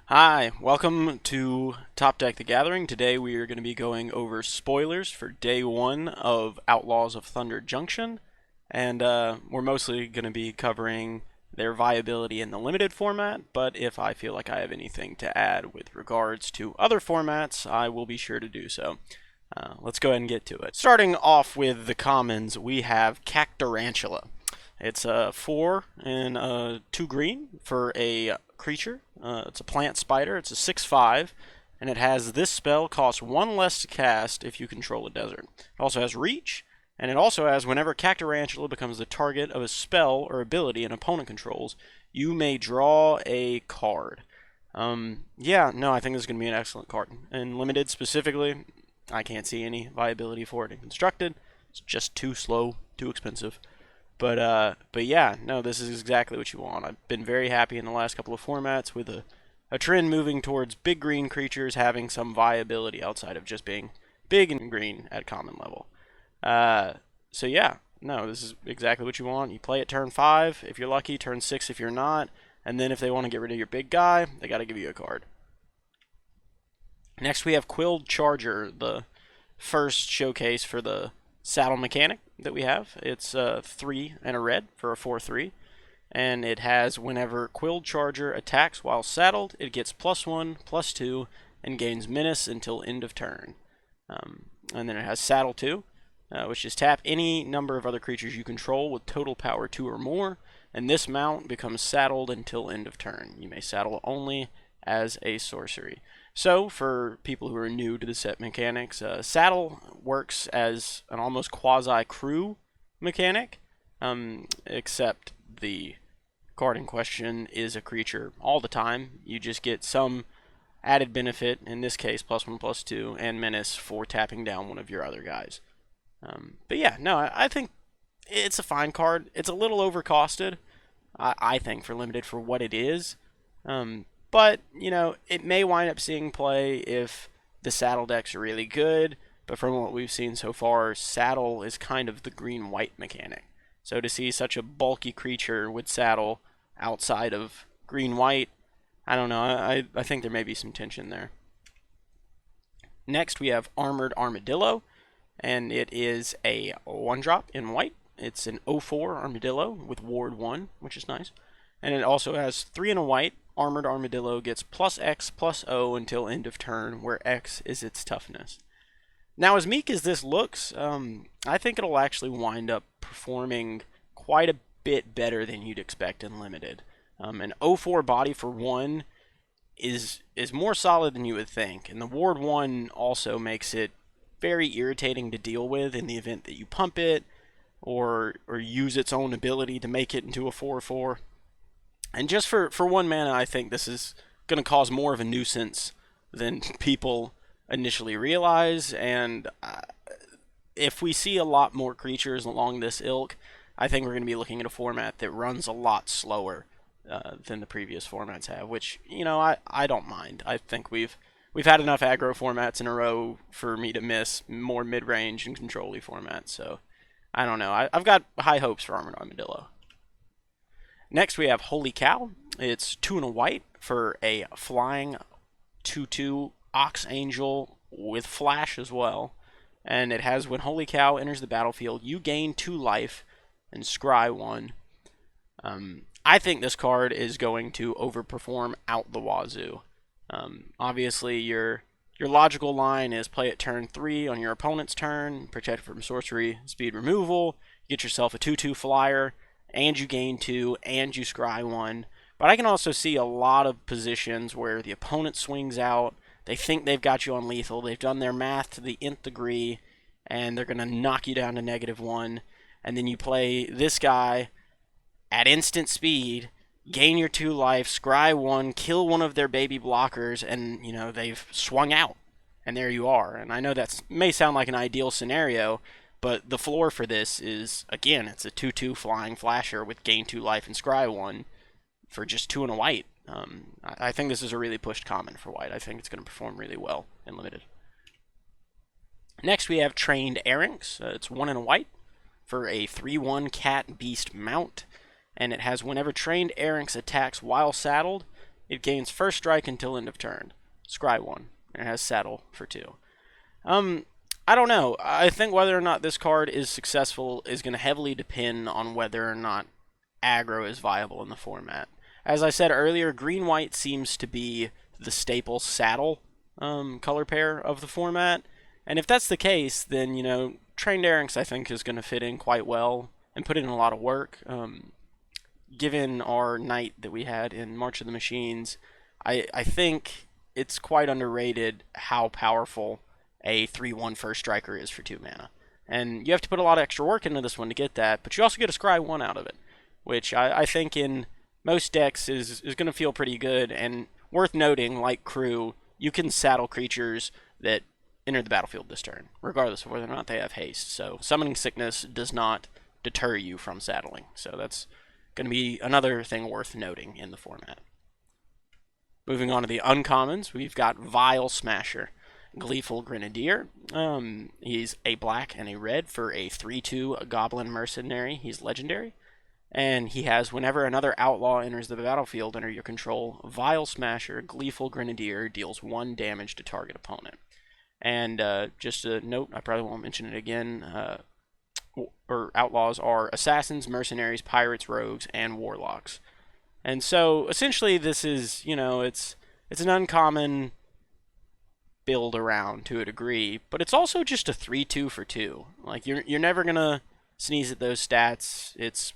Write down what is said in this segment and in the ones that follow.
Hi, welcome to Top Deck the Gathering. Today we are going to be going over spoilers for day one of Outlaws of Thunder Junction, and we're mostly going to be covering their viability in the limited format, but if I feel like I have anything to add with regards to other formats, I will be sure to do so. Let's go ahead and get to it. Starting off with the commons, we have Cactarantula. It's a 4 and 2 green for a creature. It's a plant spider. It's a 6/5, and it has this spell costs 1 less to cast if you control a desert. It also has reach, and it also has whenever Cactarantula becomes the target of a spell or ability an opponent controls, you may draw a card. Yeah, no, I think this is going to be an excellent card. In limited specifically, I can't see any viability for it in constructed. It's just too slow, too expensive. But yeah, no, this is exactly what you want. I've been very happy in the last couple of formats with a trend moving towards big green creatures having some viability outside of just being big and green at common level. So yeah, no, this is exactly what you want. You play it turn 5 if you're lucky, turn 6 if you're not, and then if they want to get rid of your big guy, they got to give you a card. Next we have Quilled Charger, the first showcase for the saddle mechanic that we have. It's 3 and a red for a 4/3, and it has whenever Quilled Charger attacks while saddled, it gets +1/+2 and gains menace until end of turn. And then it has Saddle 2, which is tap any number of other creatures you control with total power 2 or more, and this mount becomes saddled until end of turn. You may saddle only as a sorcery. So, for people who are new to the set mechanics, Saddle works as an almost quasi-crew mechanic, except the card in question is a creature all the time. You just get some added benefit, in this case +1/+2, and menace for tapping down one of your other guys. But yeah, no, I think it's a fine card. It's a little overcosted, I think, for limited for what it is. But, you know, it may wind up seeing play if the saddle decks are really good, but from what we've seen so far, saddle is kind of the green-white mechanic. So to see such a bulky creature with saddle outside of green-white, I don't know, I think there may be some tension there. Next we have Armored Armadillo, and it is a 1-drop in white. It's an 0/4 Armadillo with Ward 1, which is nice. And it also has 3 and a white. Armored Armadillo gets +X/+0 until end of turn, where X is its toughness. Now, as meek as this looks, I think it'll actually wind up performing quite a bit better than you'd expect in limited. An 0/4 body for 1 is more solid than you would think, and the Ward 1 also makes it very irritating to deal with in the event that you pump it or use its own ability to make it into a 4/4. And just for 1 mana, I think this is going to cause more of a nuisance than people initially realize. And if we see a lot more creatures along this ilk, I think we're going to be looking at a format that runs a lot slower than the previous formats have, which, you know, I don't mind. I think we've had enough aggro formats in a row for me to miss more mid-range and control-y formats. So, I don't know. I've got high hopes for Armored Armadillo. Next we have Holy Cow. It's 2 and a white for a flying 2/2 Ox Angel with flash as well. And it has when Holy Cow enters the battlefield, you gain 2 life and scry 1. I think this card is going to overperform out the wazoo. Obviously, your logical line is play it turn 3 on your opponent's turn, protect from sorcery, speed removal, get yourself a 2/2 flyer, and you gain 2, and you scry 1. But I can also see a lot of positions where the opponent swings out, they think they've got you on lethal, they've done their math to the nth degree, and they're going to knock you down to -1, and then you play this guy at instant speed, gain your 2 life, scry 1, kill one of their baby blockers, and, you know, they've swung out, and there you are. And I know that may sound like an ideal scenario, but the floor for this is, again, it's a 2/2 flying flasher with gain 2 life and scry 1 for just 2 and a white. I think this is a really pushed common for white. I think it's going to perform really well in limited. Next we have Trained Erranks. It's 1 and a white for a 3/1 cat beast mount, and it has whenever Trained Erranks attacks while saddled, It gains first strike until end of turn. Scry 1. And it has saddle for 2. I don't know. I think whether or not this card is successful is going to heavily depend on whether or not aggro is viable in the format. As I said earlier, green-white seems to be the staple saddle color pair of the format. And if that's the case, then, you know, Trained Erranks I think is going to fit in quite well and put in a lot of work. Given our night that we had in March of the Machines, I think it's quite underrated how powerful a 3/1 first striker is for 2 mana. And you have to put a lot of extra work into this one to get that, but you also get a Scry 1 out of it, which I think in most decks is going to feel pretty good. And worth noting, like Crew, you can saddle creatures that enter the battlefield this turn, regardless of whether or not they have haste. So Summoning Sickness does not deter you from saddling. So that's going to be another thing worth noting in the format. Moving on to the uncommons, we've got Vile Smasher, Gleeful Grenadier. He's a black and a red for a 3/2 Goblin Mercenary. He's legendary. And he has, whenever another outlaw enters the battlefield under your control, Vile Smasher, Gleeful Grenadier deals 1 damage to target opponent. And just a note, I probably won't mention it again, outlaws are assassins, mercenaries, pirates, rogues, and warlocks. And so essentially this is, you know, it's an uncommon build around to a degree, but it's also just a 3/2 for 2. Like you're never gonna sneeze at those stats. It's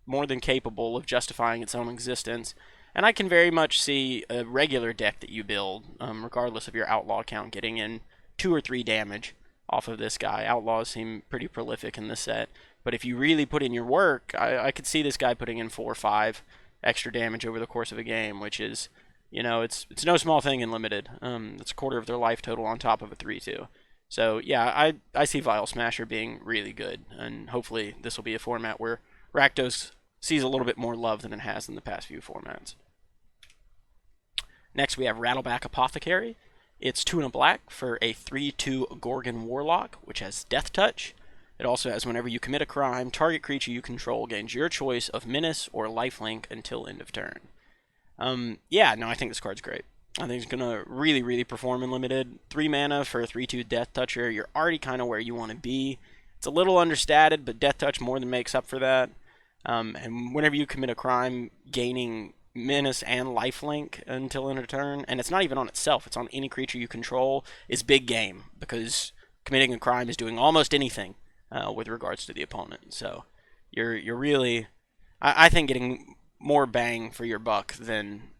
more than capable of justifying its own existence. And I can very much see a regular deck that you build, regardless of your outlaw count, getting in 2 or 3 damage off of this guy. Outlaws seem pretty prolific in this set, but if you really put in your work, I could see this guy putting in 4 or 5 extra damage over the course of a game, which is, you know, it's no small thing in Limited. It's a quarter of their life total on top of a 3/2. So yeah, I see Vile Smasher being really good, and hopefully this will be a format where Rakdos sees a little bit more love than it has in the past few formats. Next we have Rattleback Apothecary. It's 2 and a black for a 3/2 Gorgon Warlock, which has Death Touch. It also has, whenever you commit a crime, target creature you control gains your choice of Menace or Lifelink until end of turn. Yeah, no, I think this card's great. I think it's going to really, really perform in Limited. 3 mana for a 3/2 Death Toucher. You're already kind of where you want to be. It's a little understated, but Death Touch more than makes up for that. And whenever you commit a crime, gaining Menace and Lifelink until end of turn, and it's not even on itself, it's on any creature you control, is big game, because committing a crime is doing almost anything with regards to the opponent. So you're really, I think, getting more bang for your buck than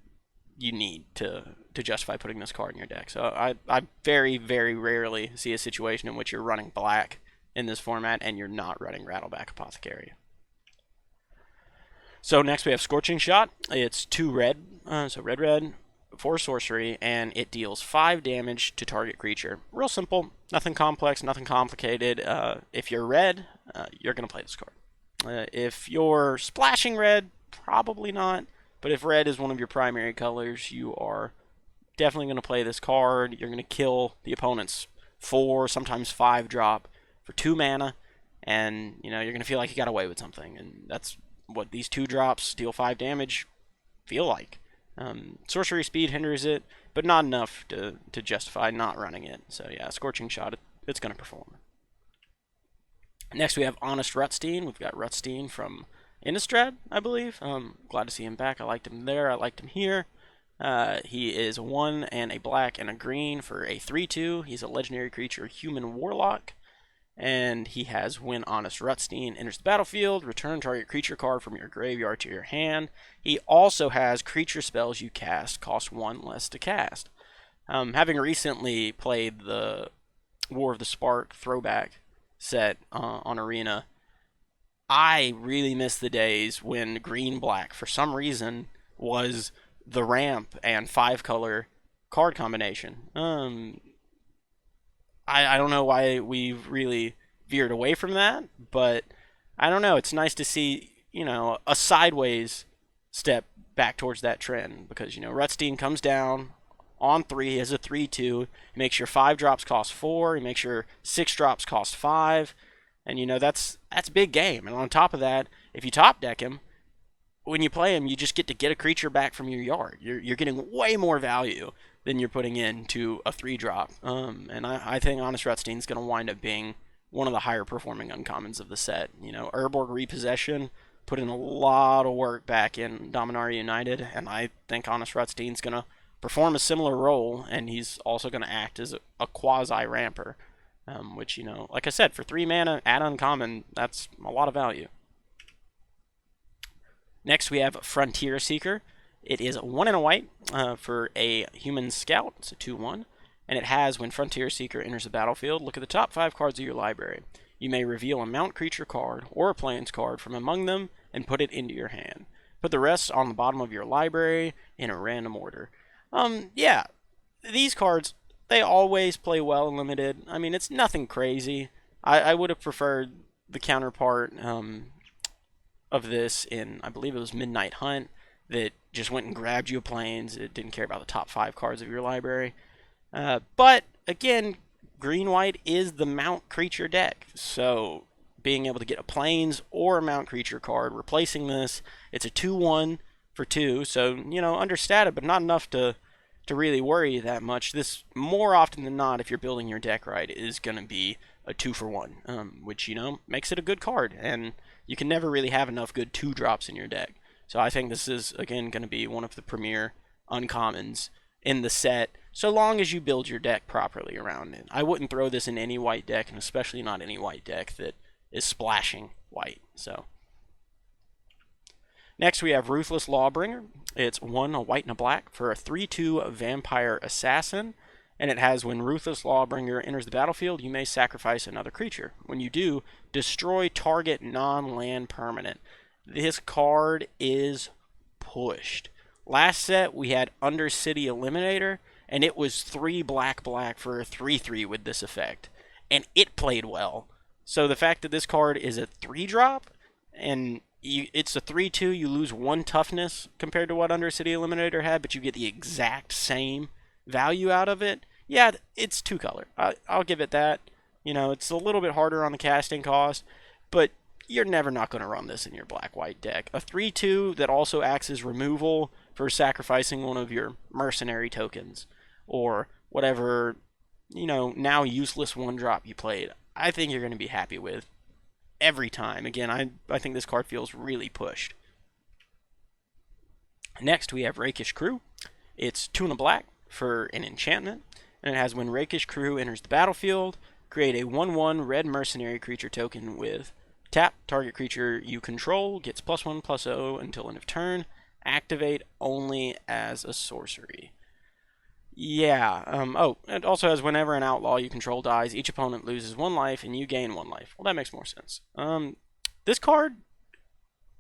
you need to justify putting this card in your deck. So I very, very rarely see a situation in which you're running black in this format and you're not running Rattleback Apothecary. So next we have Scorching Shot. It's 2 red, so red, 4 sorcery, and it deals 5 damage to target creature. Real simple, nothing complex, nothing complicated. If you're red, you're going to play this card. If you're splashing red, probably not. But if red is one of your primary colors, you are definitely going to play this card. You're going to kill the opponent's 4, sometimes 5 drop for 2 mana, and you know you're going to feel like you got away with something, and that's what these 2 drops deal 5 damage feel like. Sorcery speed hinders it, but not enough to justify not running it. So yeah, Scorching Shot, it's going to perform. Next we have Honest Rutstein. We've got Rutstein from Innistrad, I believe. Glad to see him back. I liked him there. I liked him here. He is 1 and a black and a green for a 3/2. He's a legendary creature, human warlock. And he has, when Honest Rutstein enters the battlefield, return target creature card from your graveyard to your hand. He also has creature spells you cast cost 1 less to cast. Having recently played the War of the Spark throwback set on Arena, I really miss the days when green-black, for some reason, was the ramp and 5-color card combination. I don't know why we've really veered away from that, but I don't know. It's nice to see, you know, a sideways step back towards that trend, because, you know, Rutstein comes down on 3, he has a 3/2, he makes your 5 drops cost 4, he makes your 6 drops cost 5, and, you know, that's big game. And on top of that, if you top deck him, when you play him, you just get to get a creature back from your yard. You're getting way more value than you're putting into a 3-drop. And I think Honest Rutstein's going to wind up being one of the higher performing uncommons of the set. You know, Urborg Repossession put in a lot of work back in Dominaria United, and I think Honest Rutstein's going to perform a similar role, and he's also going to act as a quasi-ramper, which, you know, like I said, for 3 mana at uncommon, that's a lot of value. Next, we have Frontier Seeker. It is 1 and a white for a human scout. It's a 2/1. And it has, when Frontier Seeker enters the battlefield, look at the top 5 cards of your library. You may reveal a mount creature card or a plains card from among them and put it into your hand. Put the rest on the bottom of your library in a random order. Yeah, these cards, they always play well in Limited. I mean, it's nothing crazy. I would have preferred the counterpart of this in, I believe it was Midnight Hunt, that just went and grabbed you a plains. It didn't care about the top 5 cards of your library. But, again, green-white is the mount creature deck. So, being able to get a plains or a mount creature card, replacing this, it's a 2/1 for 2. So, you know, understated, but not enough to really worry that much. This, more often than not, if you're building your deck right, is going to be a 2-for-1, which, you know, makes it a good card. And you can never really have enough good 2-drops in your deck. So I think this is, again, going to be one of the premier uncommons in the set, so long as you build your deck properly around it. I wouldn't throw this in any white deck, and especially not any white deck that is splashing white. So next we have Ruthless Lawbringer. It's 1, a white and a black for a 3/2 vampire assassin, and it has, when Ruthless Lawbringer enters the battlefield, you may sacrifice another creature. When you do, destroy target non-land permanent. This card is pushed. Last set, we had Undercity Eliminator, and it was 3 black for a 3/3 with this effect. And it played well. So the fact that this card is a 3-drop, and it's a 3/2, you lose 1 toughness compared to what Undercity Eliminator had, but you get the exact same value out of it. Yeah, it's 2-color. I'll give it that. You know, it's a little bit harder on the casting cost, but you're never not going to run this in your black-white deck. A 3/2 that also acts as removal for sacrificing one of your mercenary tokens, or whatever, you know, now useless 1-drop you played. I think you're going to be happy with every time. Again, I think this card feels really pushed. Next, we have Rakish Crew. It's 2 and a black for an enchantment, and it has, when Rakish Crew enters the battlefield, create a 1/1 red mercenary creature token with tap. Target creature you control gets +1/+0 until end of turn. Activate only as a sorcery. Yeah, oh, it also has, whenever an outlaw you control dies, each opponent loses 1 life and you gain 1 life. Well, that makes more sense. This card,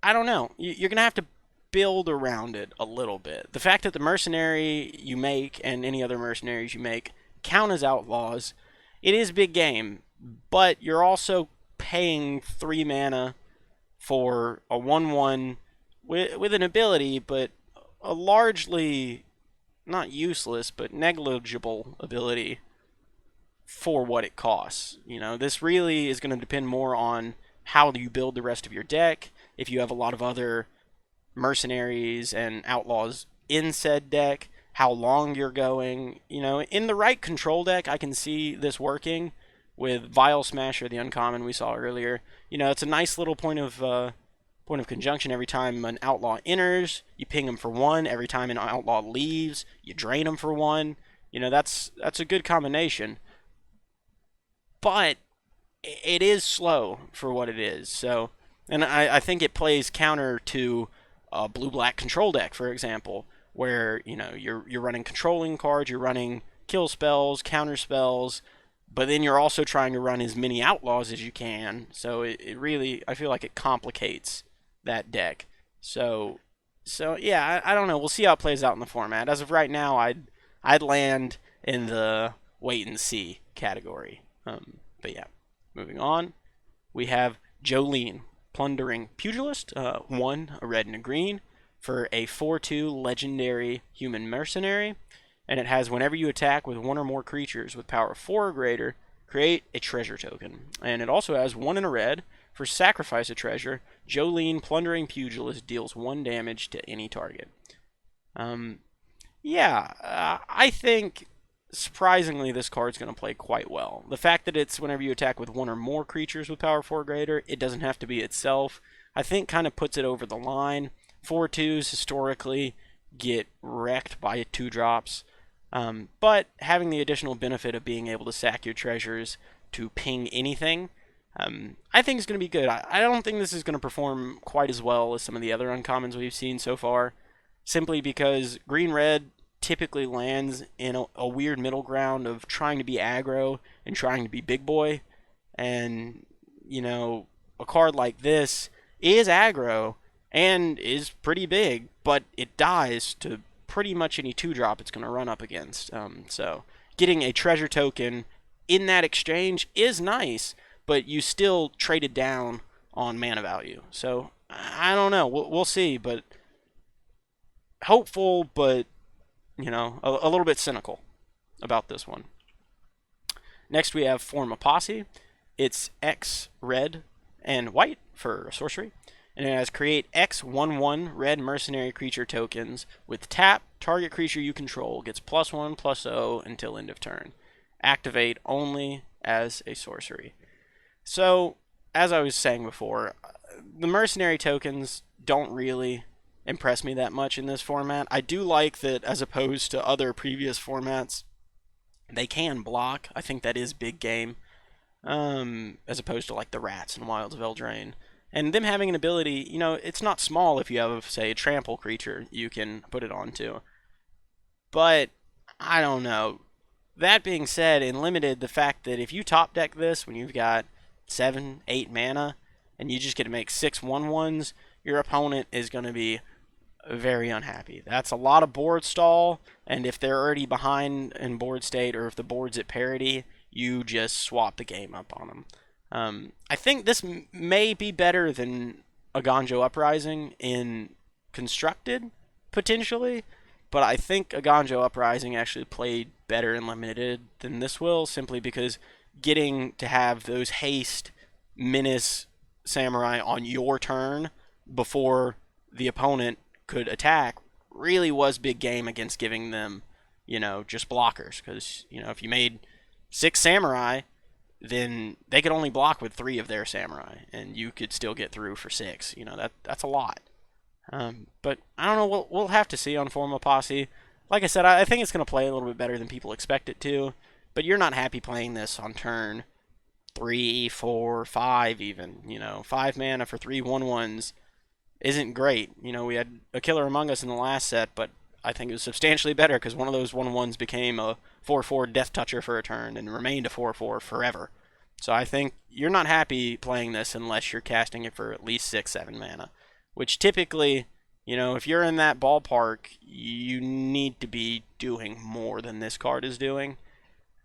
I don't know. You're going to have to build around it a little bit. The fact that the mercenary you make and any other mercenaries you make count as outlaws, it is big game, but you're also paying 3 mana for a 1/1 with an ability, but a largely not useless, but negligible ability for what it costs. You know, this really is going to depend more on how you build the rest of your deck. If you have a lot of other mercenaries and outlaws in said deck, how long you're going. You know, in the right control deck, I can see this working with Vile Smasher, the uncommon we saw earlier. You know, it's a nice little point of conjunction. Every time an outlaw enters, you ping him for 1. Every time an outlaw leaves, you drain him for 1. You know, that's a good combination. But it is slow for what it is. So, and I think it plays counter to a blue-black control deck, for example, where, you know, you're running controlling cards, you're running kill spells, counter spells, but then you're also trying to run as many outlaws as you can. So it really, I feel like it complicates that deck. So yeah, I don't know. We'll see how it plays out in the format. As of right now, I'd land in the wait and see category. But yeah, moving on, we have Jolene, Plundering Pugilist, 1, a red and a green, for a 4/2 legendary human mercenary, and it has, whenever you attack with 1 or more creatures with power of 4 or greater, create a treasure token. And it also has 1 in a red For sacrifice a treasure, Jolene Plundering Pugilist deals 1 damage to any target. I think surprisingly this card's going to play quite well. The fact that it's whenever you attack with 1 or more creatures with power 4 greater, it doesn't have to be itself, I think kind of puts it over the line. 4/2s historically get wrecked by 2-drops, but having the additional benefit of being able to sack your treasures to ping anything, I think is going to be good. I don't think this is going to perform quite as well as some of the other uncommons we've seen so far, simply because green-red typically lands in a weird middle ground of trying to be aggro and trying to be big boy. And, a card like this is aggro and is pretty big, but it dies to pretty much any 2-drop it's going to run up against. So getting a treasure token in that exchange is nice, but you still traded down on mana value. So I don't know. We'll see, but hopeful, but a little bit cynical about this one. Next we have Form a Posse. It's X red and white for sorcery, and it has create X 1/1 red mercenary creature tokens with tap. Target creature you control gets +1/+0 until end of turn. Activate only as a sorcery. So, as I was saying before, the mercenary tokens don't really impress me that much in this format. I do like that, as opposed to other previous formats, they can block. I think that is big game, as opposed to like the rats and Wilds of Eldraine. And them having an ability, it's not small if you have, say, a trample creature you can put it onto. But, I don't know. That being said, in Limited, the fact that if you top deck this when you've got 7, 8 mana, and you just get to make 6 1/1s, your opponent is going to be very unhappy. That's a lot of board stall, and if they're already behind in board state, or if the board's at parity, you just swap the game up on them. I think this may be better than a Aganjo Uprising in Constructed, potentially, but I think a Aganjo Uprising actually played better in Limited than this will, simply because getting to have those haste menace samurai on your turn before the opponent could attack really was big game against giving them, just blockers. Because, if you made 6 samurai, then they could only block with 3 of their samurai, and you could still get through for 6. That's a lot. But I don't know. We'll have to see on Form a Posse. Like I said, I think it's going to play a little bit better than people expect it to. But you're not happy playing this on turn 3, 4, 5 even. 5 mana for 3 1/1s isn't great. We had a Killer Among Us in the last set, but I think it was substantially better because one of those 1/1s became a 4/4 Death Toucher for a turn and remained a 4/4 forever. So I think you're not happy playing this unless you're casting it for at least 6, 7 mana, which typically, if you're in that ballpark, you need to be doing more than this card is doing.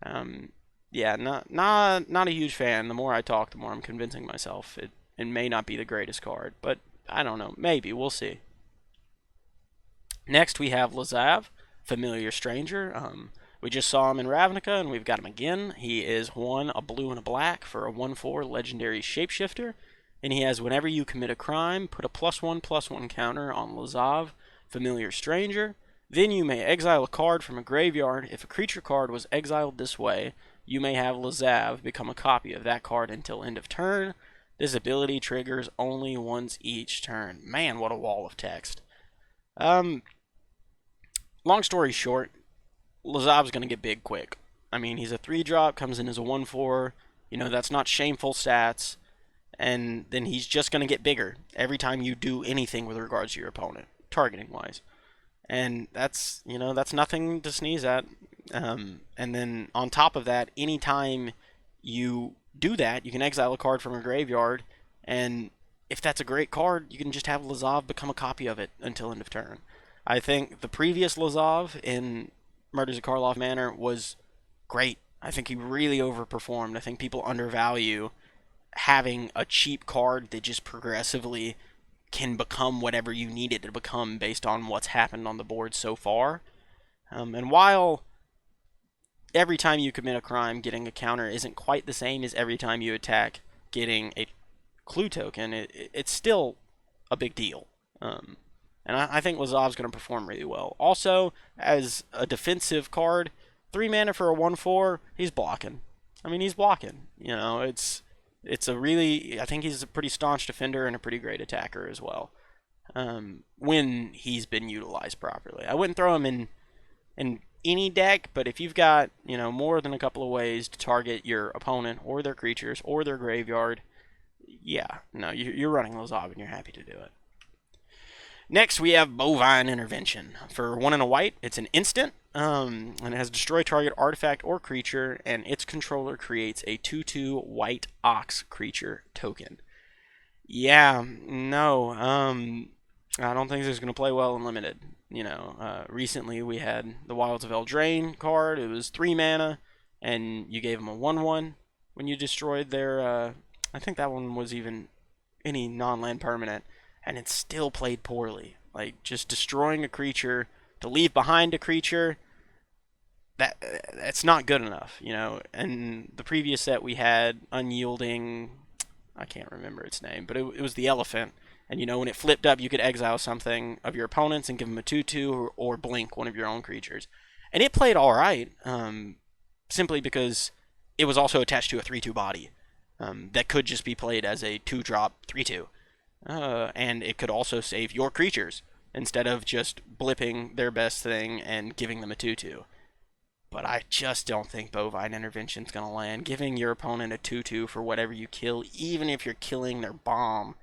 Not a huge fan. The more I talk, the more I'm convincing myself it may not be the greatest card, but I don't know. Maybe. We'll see. Next, we have Lazav, Familiar Stranger. We just saw him in Ravnica, and we've got him again. He is a blue and a black for a 1/4 legendary shapeshifter, and he has whenever you commit a crime, put a +1/+1 counter on Lazav, Familiar Stranger. Then you may exile a card from a graveyard. If a creature card was exiled this way, you may have Lazav become a copy of that card until end of turn. This ability triggers only once each turn. Man, what a wall of text. Long story short, Lazav's going to get big quick. I mean, he's a 3-drop, comes in as a 1/4. That's not shameful stats. And then he's just going to get bigger every time you do anything with regards to your opponent, targeting-wise. And that's nothing to sneeze at. And then on top of that, anytime you do that, you can exile a card from a graveyard, and if that's a great card, you can just have Lazav become a copy of it until end of turn. I think the previous Lazav in Murders at Karlov Manor was great. I think he really overperformed. I think people undervalue having a cheap card that just progressively can become whatever you need it to become based on what's happened on the board so far. And while every time you commit a crime, getting a counter isn't quite the same as every time you attack, getting a clue token, it's still a big deal. And I think Lazav's going to perform really well. Also, as a defensive card, 3 mana for a 1/4, he's blocking. I mean, he's blocking. You know, it's a really, I think he's a pretty staunch defender and a pretty great attacker as well. When he's been utilized properly, I wouldn't throw him in any deck, but if you've got, you know, more than a couple of ways to target your opponent or their creatures or their graveyard, yeah, no, you're running Lazav and you're happy to do it. Next, we have Bovine Intervention. For 1 and a white, it's an instant, and it has destroy target artifact or creature, and its controller creates a 2/2 white ox creature token. Yeah, no, I don't think this is going to play well in limited. You know, recently we had the Wilds of Eldraine card. It was 3 mana, and you gave them a 1/1 when you destroyed their, I think that one was even any non-land permanent, and it still played poorly. Like, just destroying a creature to leave behind a creature, that's not good enough, you know. And the previous set we had Unyielding, I can't remember its name, but it was the elephant. And, you know, when it flipped up, you could exile something of your opponents and give them a 2/2 or blink one of your own creatures. And it played all right, simply because it was also attached to a 3/2 body that could just be played as a 2-drop 3/2. And it could also save your creatures instead of just blipping their best thing and giving them a 2/2. But I just don't think Bovine Intervention is going to land. Giving your opponent a 2/2 for whatever you kill, even if you're killing their bomb,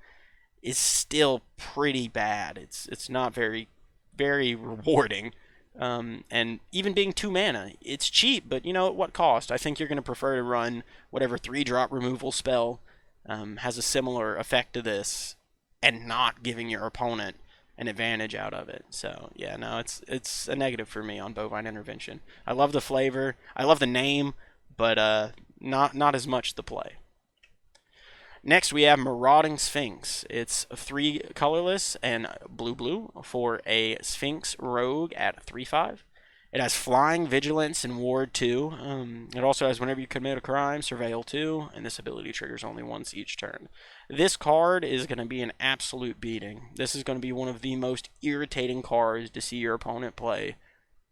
is still pretty bad. It's not very, very rewarding. And even being 2 mana, it's cheap, but you know, at what cost? I think you're going to prefer to run whatever 3-drop removal spell has a similar effect to this, and not giving your opponent an advantage out of it. So yeah, no, it's a negative for me on Bovine Intervention. I love the flavor, I love the name, but not as much the play. Next, we have Marauding Sphinx. It's 3 colorless and blue for a Sphinx Rogue at 3/5. It has Flying, Vigilance, and Ward 2. It also has whenever you commit a crime, Surveil 2, and this ability triggers only once each turn. This card is going to be an absolute beating. This is going to be one of the most irritating cards to see your opponent play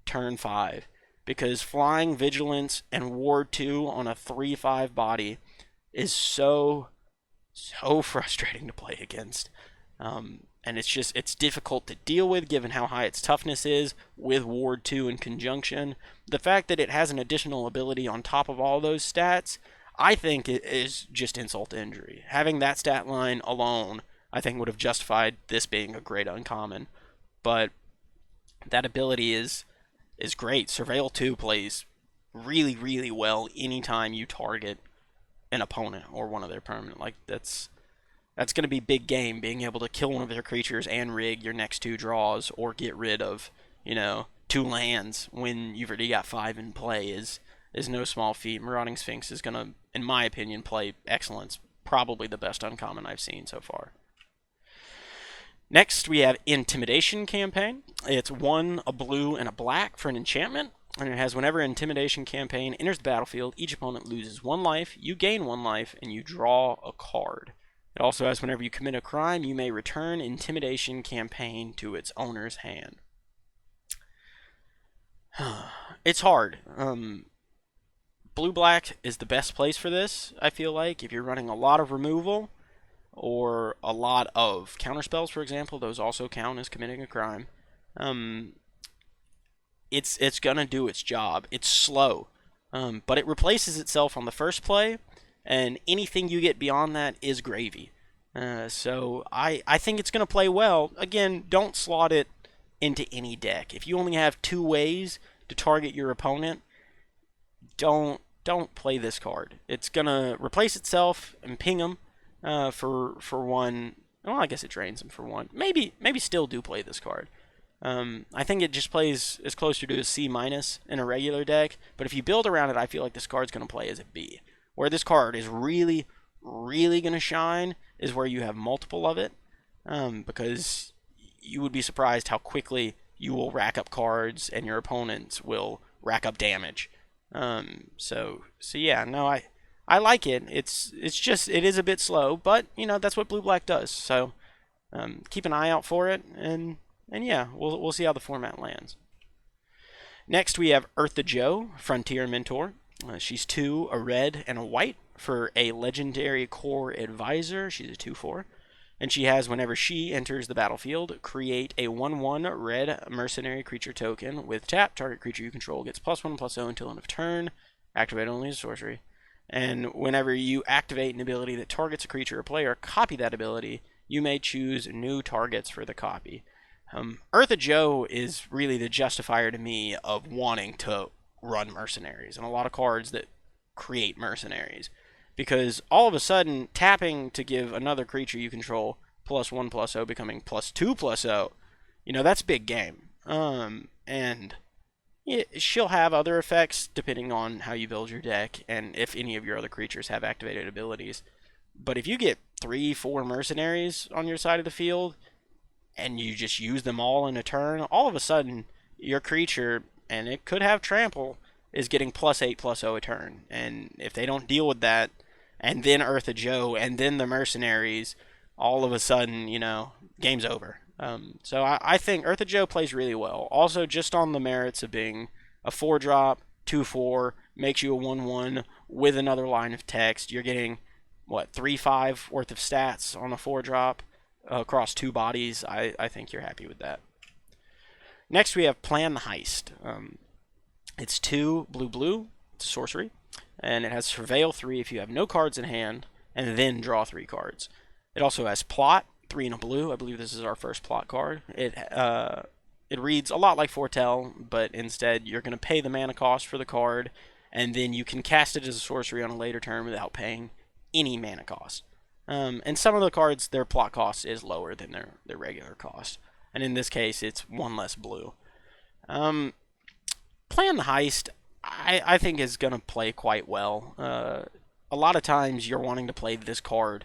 turn 5. Because Flying, Vigilance, and Ward 2 on a 3/5 body is so frustrating to play against. And it's difficult to deal with given how high its toughness is with Ward 2 in conjunction. The fact that it has an additional ability on top of all those stats, I think it is just insult to injury. Having that stat line alone, I think would have justified this being a great uncommon. But that ability is great. Surveil 2 plays really, really well anytime you target an opponent or one of their permanent. Like, that's going to be big game, being able to kill one of their creatures and rig your next 2 draws, or get rid of, you know, 2 lands when you've already got 5 in play is no small feat. Marauding Sphinx is going to, in my opinion, play excellence. Probably the best uncommon I've seen so far. Next, we have Intimidation Campaign. It's 1, a blue, and a black for an enchantment. And it has whenever Intimidation Campaign enters the battlefield, each opponent loses 1 life, you gain 1 life, and you draw a card. It also has whenever you commit a crime, you may return Intimidation Campaign to its owner's hand. It's hard. Blue-black is the best place for this, I feel like. If you're running a lot of removal or a lot of counterspells, for example, those also count as committing a crime. It's gonna do its job. It's slow, but it replaces itself on the first play, and anything you get beyond that is gravy. So I think it's gonna play well. Again, don't slot it into any deck. If you only have 2 ways to target your opponent, don't play this card. It's gonna replace itself and ping them for 1. Well, I guess it drains them for 1. Maybe still do play this card. I think it just plays as closer to a C- in a regular deck, but if you build around it, I feel like this card's going to play as a B. Where this card is really, really going to shine is where you have multiple of it, because you would be surprised how quickly you will rack up cards and your opponents will rack up damage. So yeah, no, I like it. It's just it is a bit slow, but you know that's what blue black does. So keep an eye out for it, and yeah, we'll see how the format lands. Next we have Eartha Joe, Frontier Mentor. She's 2, a red and a white for a legendary core advisor. She's a 2/4. And she has, whenever she enters the battlefield, create a 1/1 red mercenary creature token with tap. Target creature you control gets +1/+0 until end of turn. Activate only as sorcery. And whenever you activate an ability that targets a creature or player, copy that ability. You may choose new targets for the copy. Eartha Joe is really the justifier to me of wanting to run mercenaries and a lot of cards that create mercenaries. Because all of a sudden, tapping to give another creature you control +1/+0 becoming +2/+0, you know, that's big game. And she'll have other effects depending on how you build your deck and if any of your other creatures have activated abilities. But if you get 3-4 mercenaries on your side of the field and you just use them all in a turn, all of a sudden your creature, and it could have trample, is getting +8/+0 a turn. And if they don't deal with that, and then Eartha Joe, and then the mercenaries, all of a sudden, you know, game's over. So I think Eartha Joe plays really well. Also, just on the merits of being a 4-drop, 2/4, makes you a 1/1 with another line of text. You're getting, what, 3/5 worth of stats on a 4-drop across 2 bodies. I think you're happy with that. Next, we have Plan the Heist. It's 2 blue, it's a sorcery, and it has Surveil 3 if you have no cards in hand, and then draw 3 cards. It also has Plot, 3 and a blue. I believe this is our first plot card. It reads a lot like Foretell, but instead you're going to pay the mana cost for the card, and then you can cast it as a sorcery on a later turn without paying any mana cost. And some of the cards, their plot cost is lower than their regular cost. And in this case, it's 1 less blue. Plan the Heist, I think is going to play quite well. A lot of times you're wanting to play this card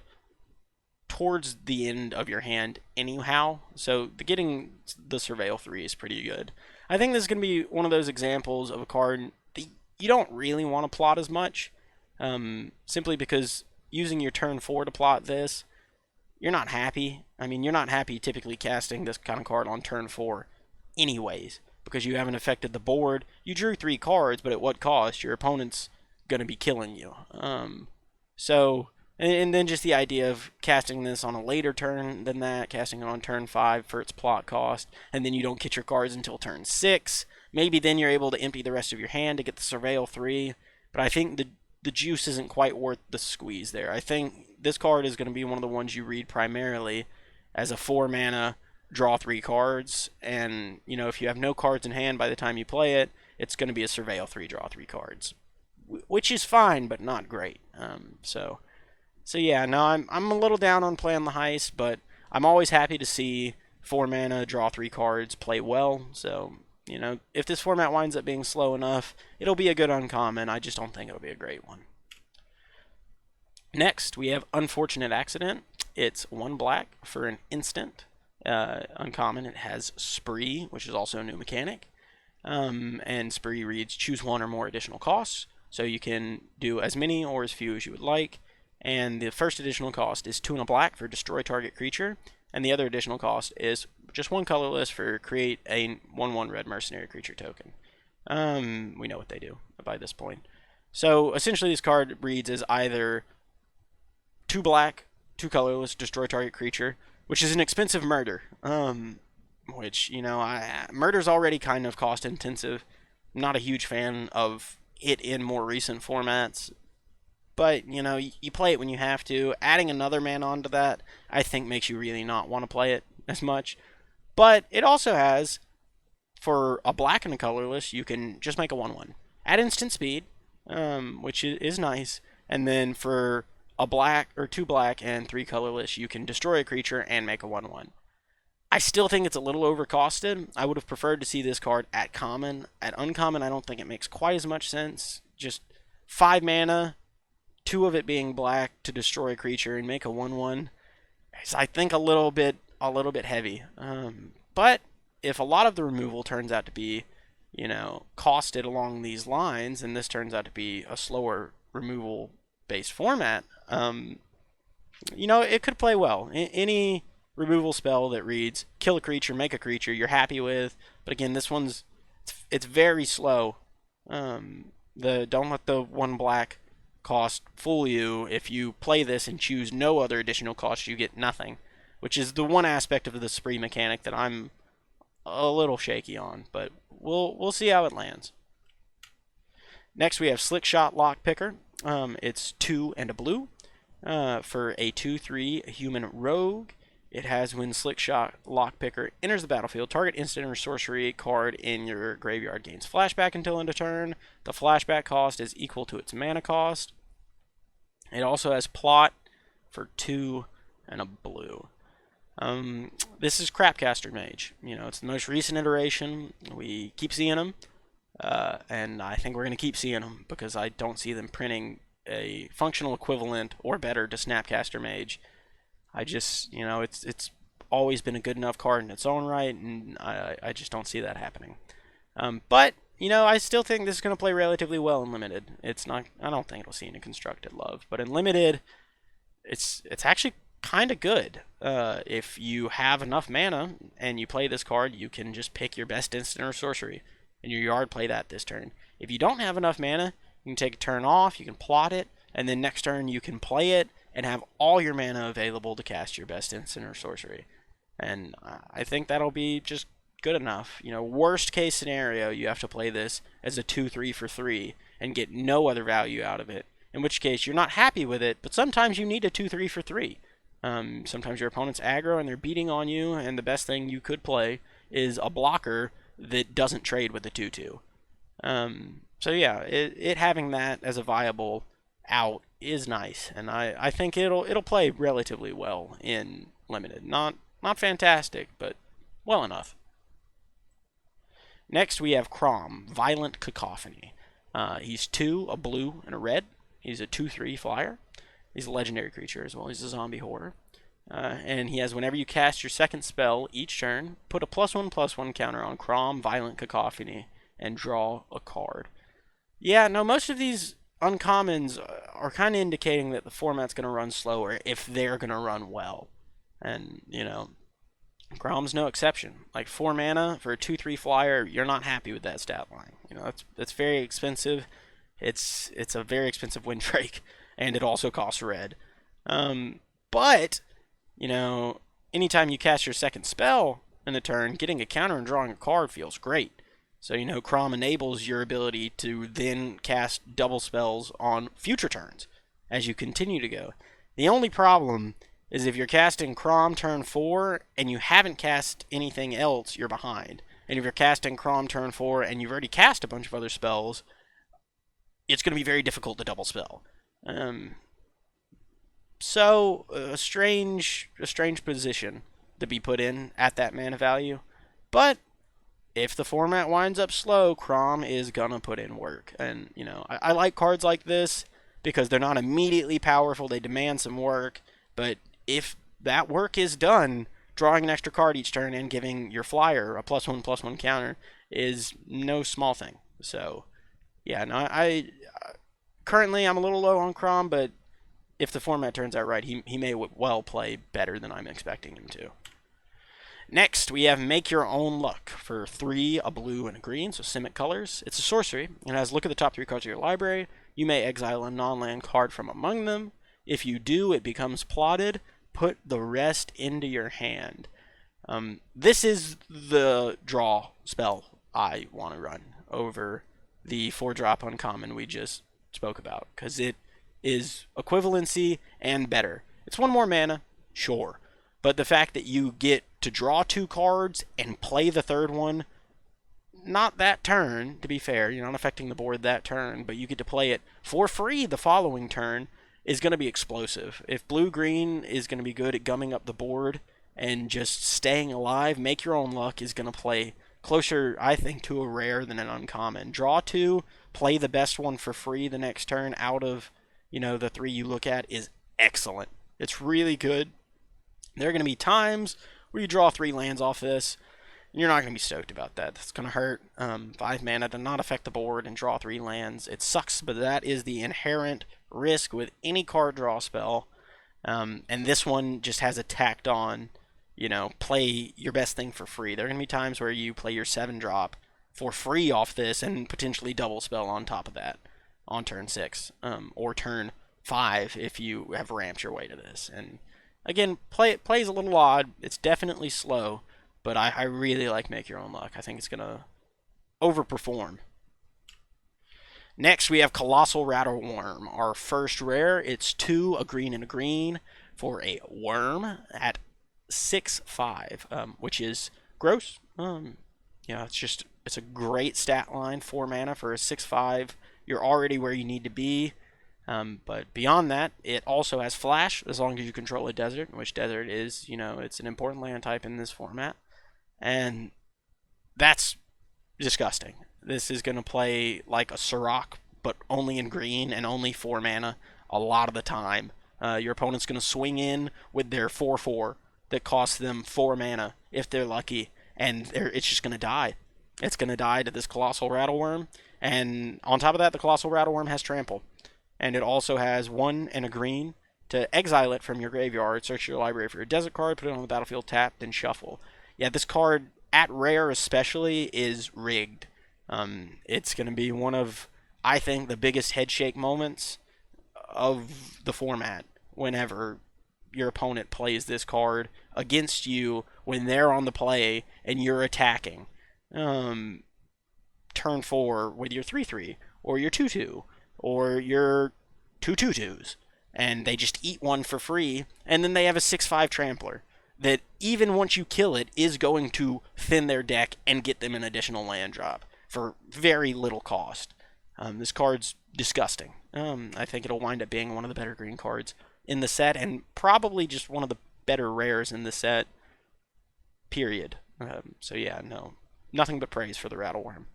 towards the end of your hand anyhow, so getting the Surveil 3 is pretty good. I think this is going to be one of those examples of a card that you don't really want to plot as much, simply because using your turn 4 to plot this, you're not happy. I mean, you're not happy typically casting this kind of card on turn 4 anyways, because you haven't affected the board. You drew 3 cards, but at what cost? Your opponent's going to be killing you. And then just the idea of casting this on a later turn than that, casting it on turn 5 for its plot cost, and then you don't get your cards until turn 6. Maybe then you're able to empty the rest of your hand to get the Surveil 3, but I think the juice isn't quite worth the squeeze there. I think this card is going to be one of the ones you read primarily as a 4 mana, draw 3 cards, and you know, if you have no cards in hand by the time you play it, it's going to be a Surveil 3, draw 3 cards, which is fine but not great. So yeah, no, I'm a little down on Plan the Heist, but I'm always happy to see 4 mana, draw 3 cards play well. So, you know, if this format winds up being slow enough, it'll be a good uncommon. I just don't think it'll be a great one. Next, we have Unfortunate Accident. It's 1 black for an instant. Uncommon, it has Spree, which is also a new mechanic. And Spree reads, choose 1 or more additional costs. So you can do as many or as few as you would like. And the first additional cost is 2 and a black for destroy target creature, and the other additional cost is just 1 colorless for create a 1/1 red mercenary creature token. We know what they do by this point. So essentially this card reads as either 2 black, 2 colorless, destroy target creature, which is an expensive murder. Which, you know, murder's already kind of cost intensive. I'm not a huge fan of it in more recent formats. But, you know, you play it when you have to. Adding another mana onto that, I think, makes you really not want to play it as much. But it also has, for a black and a colorless, you can just make a 1/1. Add instant speed, which is nice. And then for a black, or 2 black and 3 colorless, you can destroy a creature and make a 1/1. I still think it's a little overcosted. I would have preferred to see this card at common. At uncommon, I don't think it makes quite as much sense. Just 5 mana... 2 of it being black to destroy a creature and make a 1/1 is, I think, a little bit heavy. But if a lot of the removal turns out to be, you know, costed along these lines, and this turns out to be a slower removal based format, it could play well. Any removal spell that reads kill a creature, make a creature, you're happy with. But again, this one's it's very slow. Don't let the 1 black cost fool you. If you play this and choose no other additional cost, you get nothing, which is the one aspect of the spree mechanic that I'm a little shaky on. But we'll see how it lands. Next, we have Slick Shot Lockpicker. It's 2 and a blue for a 2/3 human rogue. It has when Slick Shot Lockpicker enters the battlefield, target instant or sorcery card in your graveyard gains flashback until end of turn. The flashback cost is equal to its mana cost. It also has Plot for 2 and a blue. This is Crapcaster Mage. It's the most recent iteration. We keep seeing them. And I think we're going to keep seeing them because I don't see them printing a functional equivalent or better to Snapcaster Mage. I just, it's always been a good enough card in its own right, and I just don't see that happening. But I still think this is going to play relatively well in Limited. I don't think it'll see any constructed love, but in Limited, it's actually kind of good. If you have enough mana and you play this card, you can just pick your best instant or sorcery in your yard, play that this turn. If you don't have enough mana, you can take a turn off, you can plot it, and then next turn you can play it and have all your mana available to cast your best instant or sorcery. And I think that'll be just good enough. Worst case scenario, you have to play this as a 2/3 for 3 and get no other value out of it, in which case you're not happy with it, but sometimes you need a 2/3 for 3. Sometimes your opponent's aggro and they're beating on you, and the best thing you could play is a blocker that doesn't trade with a 2/2. So yeah, it having that as a viable out is nice, and I think it'll play relatively well in Limited. Not fantastic, but well enough. Next we have Crom, Violent Cacophony. He's 2, a blue, and a red. He's a 2/3 flyer. He's a legendary creature as well. He's a zombie horror. And he has whenever you cast your second spell each turn, put a +1/+1 counter on Crom, Violent Cacophony, and draw a card. Yeah, no, most of these uncommons are kind of indicating that the format's going to run slower if they're going to run well. And, Crom's no exception. Like 4 mana for a 2/3 flyer, you're not happy with that stat line. That's very expensive. It's a very expensive Windbreak, and it also costs red. But anytime you cast your second spell in the turn, getting a counter and drawing a card feels great. So, Crom enables your ability to then cast double spells on future turns as you continue to go. The only problem is if you're casting Crom turn 4 and you haven't cast anything else, you're behind. And if you're casting Crom turn 4 and you've already cast a bunch of other spells, it's going to be very difficult to double spell. So a strange position to be put in at that mana value. But if the format winds up slow, Crom is gonna put in work. And I like cards like this because they're not immediately powerful. They demand some work, but if that work is done, drawing an extra card each turn and giving your flyer a +1/+1 counter is no small thing. So yeah, no, currently I'm a little low on Crom, but if the format turns out right, he may well play better than I'm expecting him to. Next, we have Make Your Own Luck for 3, a blue, and a green, so Simic colors. It's a sorcery. It has look at the top 3 cards of your library. You may exile a non-land card from among them. If you do, it becomes plotted. Put the rest into your hand. This is the draw spell I want to run over the 4-drop uncommon we just spoke about, because it is equivalency and better. It's 1 more mana, sure, but the fact that you get to draw 2 cards and play the 3rd one, not that turn, to be fair, you're not affecting the board that turn, but you get to play it for free the following turn, is going to be explosive. If blue-green is going to be good at gumming up the board and just staying alive, Make Your Own Luck is going to play closer, I think, to a rare than an uncommon. Draw 2, play the best one for free the next turn out of the 3 you look at is excellent. It's really good. There are going to be times where you draw 3 lands off this, You're not going to be stoked about that. That's going to hurt. 5 mana to not affect the board and draw 3 lands. It sucks, but that is the inherent risk with any card draw spell. And this one just has a tacked on, play your best thing for free. There are going to be times where you play your 7-drop for free off this and potentially double spell on top of that on turn 6 or turn 5 if you have ramped your way to this. And again, plays a little odd. It's definitely slow, but I really like Make Your Own Luck. I think it's going to overperform. Next, we have Colossal Rattleworm, our first rare. It's 2, a green and a green, for a worm at 6/5, which is gross. It's a great stat line, 4 mana for a 6/5. You're already where you need to be. But beyond that, it also has flash as long as you control a desert, which desert is, it's an important land type in this format. And that's disgusting. This is going to play like a Sirach, but only in green and only 4 mana a lot of the time. Your opponent's going to swing in with their 4/4 that costs them 4 mana if they're lucky, and it's just going to die. It's going to die to this Colossal Rattleworm, and on top of that, the Colossal Rattleworm has Trample. And it also has 1 and a green to exile it from your graveyard, search your library for a desert card, put it on the battlefield tapped, and shuffle. Yeah, this card, at rare especially, is rigged. It's going to be one of, I think, the biggest headshake moments of the format whenever your opponent plays this card against you when they're on the play and you're attacking. Turn 4 with your 3/3 or your 2/2 or your 2/2/2s, and they just eat 1 for free, and then they have a 6/5 Trampler that even once you kill it is going to thin their deck and get them an additional land drop for very little cost. This card's disgusting. I think it'll wind up being one of the better green cards in the set, and probably just one of the better rares in the set, period. So yeah, no, nothing but praise for the Rattleworm.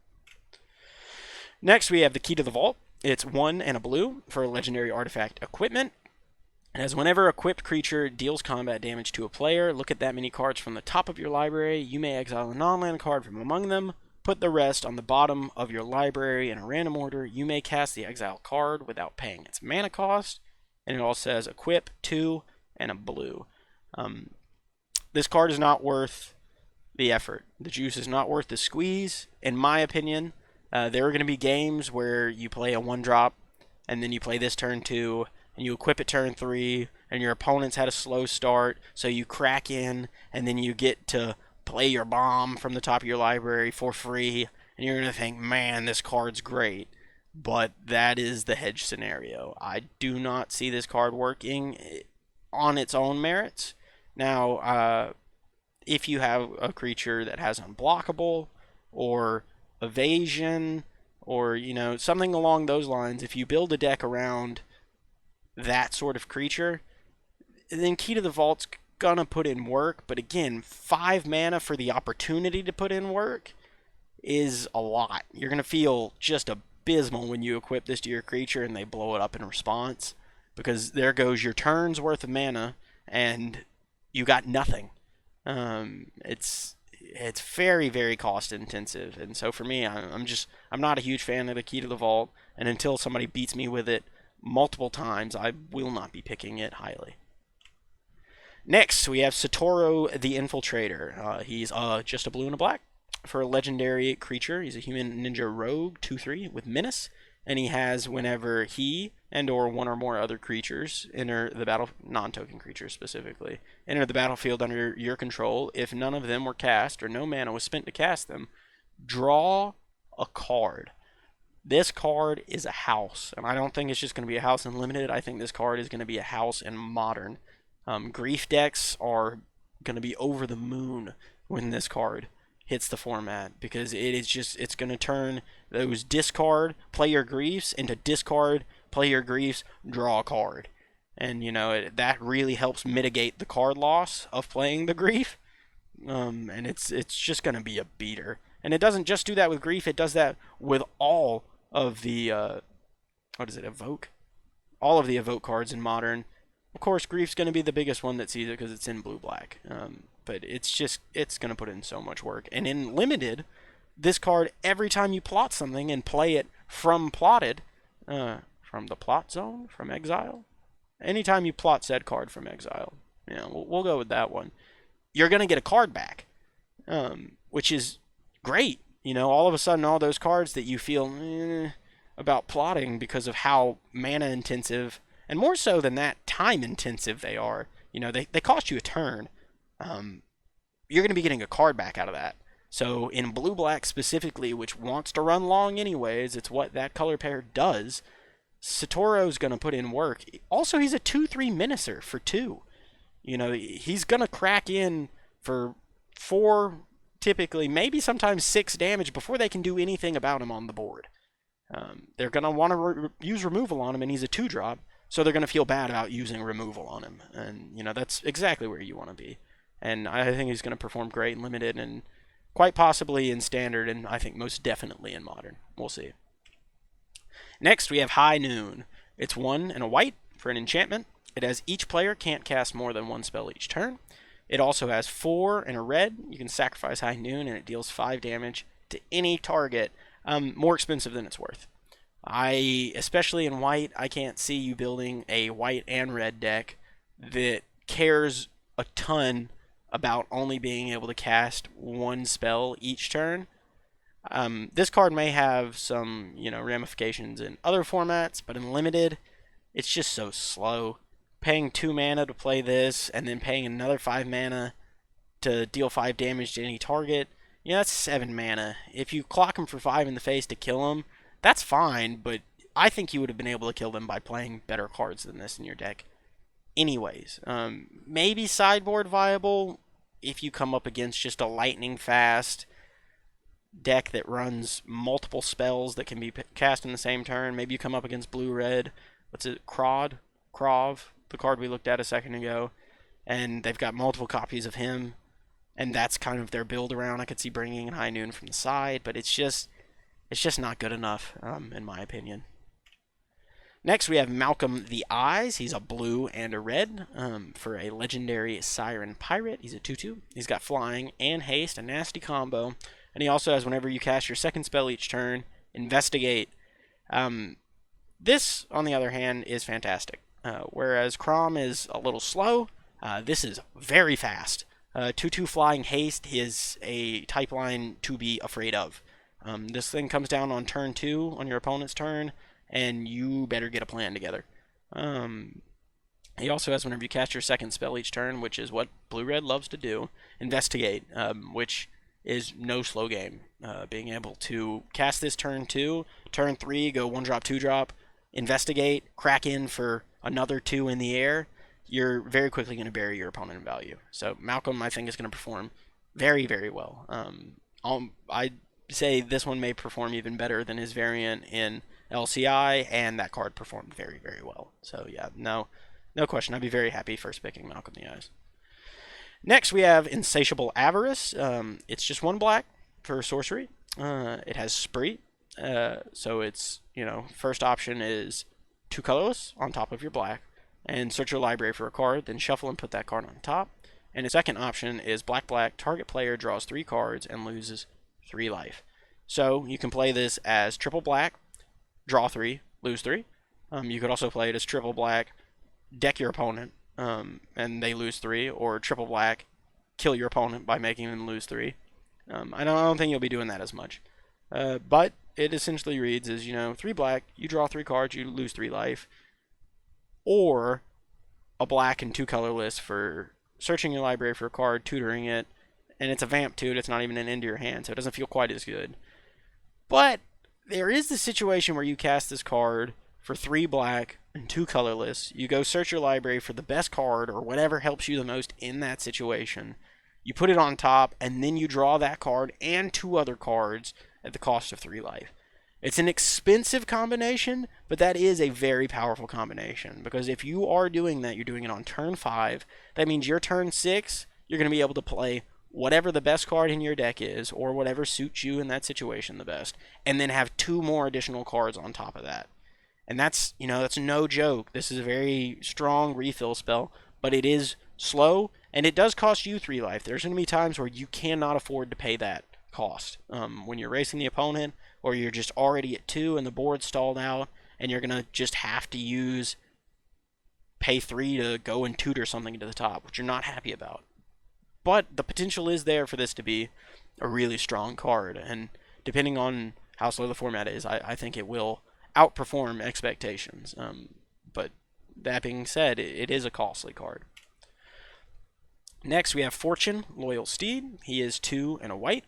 Next, we have the Key to the Vault. It's 1 and a blue for a legendary artifact equipment. As whenever a equipped creature deals combat damage to a player, look at that many cards from the top of your library. You may exile a non-land card from among them. Put the rest on the bottom of your library in a random order. You may cast the exiled card without paying its mana cost. And it all says equip 2 and a blue. This card is not worth the effort. The juice is not worth the squeeze, in my opinion. There are going to be games where you play a 1-drop, and then you play this turn 2, and you equip it turn 3, and your opponent's had a slow start, so you crack in, and then you get to play your bomb from the top of your library for free, and you're going to think, man, this card's great. But that is the hedge scenario. I do not see this card working on its own merits. Now, if you have a creature that has unblockable, or evasion, or something along those lines, if you build a deck around that sort of creature, then Key to the Vault's gonna put in work. But again, 5 mana for the opportunity to put in work is a lot. You're gonna feel just abysmal when you equip this to your creature and they blow it up in response, because there goes your turn's worth of mana and you got nothing. It's very, very cost intensive, and so for me, I'm not a huge fan of the Key to the Vault, and until somebody beats me with it multiple times, I will not be picking it highly. Next, we have Satoru the Infiltrator. He's just a blue and a black for a legendary creature. He's a human ninja rogue, 2/3 with menace, and he has, whenever he and or one or more other creatures enter the battle, non-token creatures specifically, enter the battlefield under your control, if none of them were cast or no mana was spent to cast them, draw a card. This card is a house, and I don't think it's just going to be a house in Limited. I think this card is going to be a house in Modern. Grief decks are going to be over the moon when this card hits the format, because it's going to turn those discard, play your griefs, into discard, play your griefs, draw a card. And, that really helps mitigate the card loss of playing the grief. And it's just going to be a beater. And it doesn't just do that with grief, it does that with all of the, evoke? All of the evoke cards in Modern. Of course, grief's going to be the biggest one that sees it because it's in blue-black. but it's going to put in so much work. And in limited, this card, every time you plot something and play it from plotted, from the plot zone, from exile, anytime you plot said card from exile, we'll go with that one, you're going to get a card back, which is great. All of a sudden, all those cards that you feel about plotting because of how mana intensive, and more so than that, time intensive they are, they cost you a turn. You're going to be getting a card back out of that. So in blue-black specifically, which wants to run long anyways, it's what that color pair does, Satoro's going to put in work. Also, he's a 2/3 menacer for 2. He's going to crack in for 4, typically, maybe sometimes 6 damage before they can do anything about him on the board. They're going to want to use removal on him, and he's a 2-drop, so they're going to feel bad about using removal on him. And, that's exactly where you want to be. And I think he's going to perform great in limited, and quite possibly in standard, and I think most definitely in modern. We'll see. Next, we have High Noon. It's 1 and a white for an enchantment. It has each player can't cast more than 1 spell each turn. It also has 4 and a red. You can sacrifice High Noon, and it deals 5 damage to any target. More expensive than it's worth. Especially in white, I can't see you building a white and red deck that cares a ton about only being able to cast 1 spell each turn. This card may have some, ramifications in other formats, but in limited, it's just so slow. Paying 2 mana to play this, and then paying another 5 mana to deal 5 damage to any target, that's 7 mana. If you clock him for 5 in the face to kill him, that's fine, but I think you would have been able to kill them by playing better cards than this in your deck. Anyways, maybe sideboard viable if you come up against just a lightning fast deck that runs multiple spells that can be cast in the same turn. Maybe you come up against blue-red. What's it? Krov, the card we looked at a second ago. And they've got multiple copies of him. And that's kind of their build around. I could see bringing in High Noon from the side, but it's just not good enough, in my opinion. Next, we have Malcolm the Eyes. He's a blue and a red for a legendary Siren Pirate. He's a 2/2. He's got flying and haste, a nasty combo. And he also has, whenever you cast your second spell each turn, Investigate. This, on the other hand, is fantastic. Whereas Crom is a little slow, this is very fast. 2/2 flying haste is a type line to be afraid of. This thing comes down on turn 2 on your opponent's turn, and you better get a plan together. He also has, whenever you cast your second spell each turn, which is what blue-red loves to do, Investigate, which is no slow game. Being able to cast this turn 2, turn 3, go 1-drop, 2-drop, Investigate, crack in for another 2 in the air, you're very quickly going to bury your opponent in value. So Malcolm, I think, is going to perform very, very well. I'd say this one may perform even better than his variant in LCI, and that card performed very, very well. So yeah, no question. I'd be very happy first picking Malcolm the Eyes. Next, we have Insatiable Avarice. It's just 1 black for sorcery. It has Spree. So it's, first option is 2 colorless on top of your black, and search your library for a card, then shuffle and put that card on top. And the second option is black, target player draws 3 cards and loses 3 life. So you can play this as triple black, draw 3, lose 3. You could also play it as triple black, deck your opponent, and they lose 3, or triple black, kill your opponent by making them lose 3. I don't think you'll be doing that as much. But it essentially reads as, 3 black, you draw 3 cards, you lose 3 life. Or a black and 2 colorless for searching your library for a card, tutoring it, and it's a vamp too, it's not even an into your hand, so it doesn't feel quite as good. But there is the situation where you cast this card for 3 black and 2 colorless. You go search your library for the best card or whatever helps you the most in that situation. You put it on top, and then you draw that card and 2 other cards at the cost of 3 life. It's an expensive combination, but that is a very powerful combination, because if you are doing that, you're doing it on turn 5. That means your turn 6, you're going to be able to play whatever the best card in your deck is, or whatever suits you in that situation the best, and then have 2 more additional cards on top of that. And that's no joke. This is a very strong refill spell, but it is slow, and it does cost you 3 life. There's going to be times where you cannot afford to pay that cost. When you're racing the opponent, or you're just already at 2 and the board's stalled out, and you're going to just have to pay 3 to go and tutor something to the top, which you're not happy about. But the potential is there for this to be a really strong card, and depending on how slow the format is, I think it will outperform expectations. But that being said, it is a costly card. Next, we have Fortune, Loyal Steed. He is 2 and a white.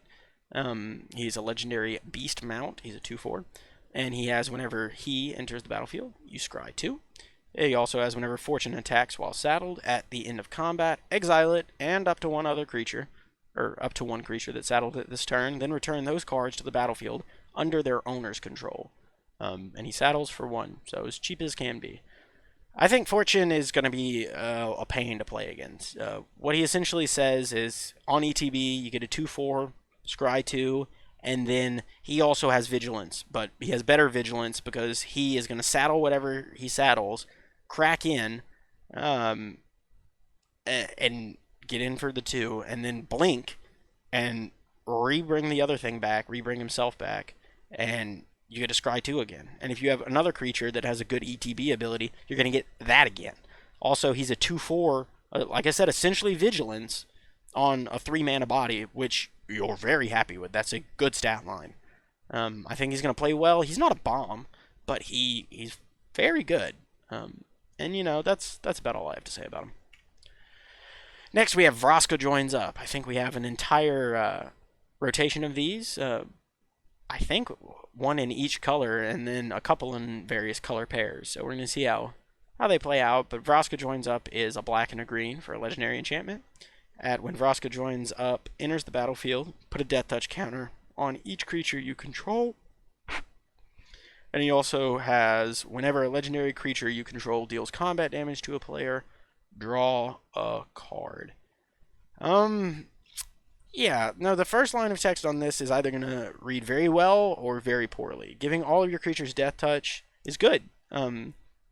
He's a legendary beast mount. He's a 2/4. And he has, whenever he enters the battlefield, you scry 2. He also has, whenever Fortune attacks while saddled at the end of combat, exile it and up to one creature that's saddled at this turn, then return those cards to the battlefield under their owner's control. And he saddles for 1, so as cheap as can be. I think Fortune is going to be a pain to play against. What he essentially says is, on ETB, you get a 2/4, scry 2, and then he also has Vigilance, but he has better Vigilance because he is going to saddle whatever he saddles, crack in, and get in for the 2, and then blink, and rebring the other thing back, rebring himself back, and you get to scry 2 again. And if you have another creature that has a good ETB ability, you're going to get that again. Also, he's a 2/4, like I said, essentially Vigilance on a 3-mana body, which you're very happy with. That's a good stat line. I think he's going to play well. He's not a bomb, but he's very good. And, you know, that's about all I have to say about him. Next, we have Vraska joins up. I think we have an entire rotation of these. I think 1 in each color, and then a couple in various color pairs. So we're going to see how they play out. But Vraska joins up is a black and a green for a legendary enchantment. When Vraska joins up, enters the battlefield, put a death touch counter on each creature you control. And he also has, whenever a legendary creature you control deals combat damage to a player, draw a card. Yeah, no, the first line of text on this is either going to read very well or very poorly. Giving all of your creatures death touch is good,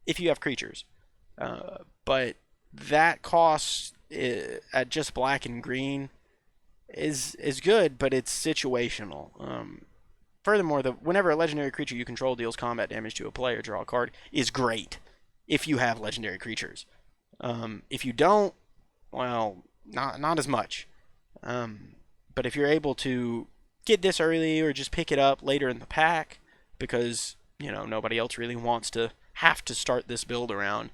if you have creatures. But that cost at just black and green is good, but it's situational. Furthermore, whenever a legendary creature you control deals combat damage to a player, draw a card is great if you have legendary creatures. If you don't, well, not as much. But if you're able to get this early or just pick it up later in the pack, because, you know, nobody else really wants to have to start this build around,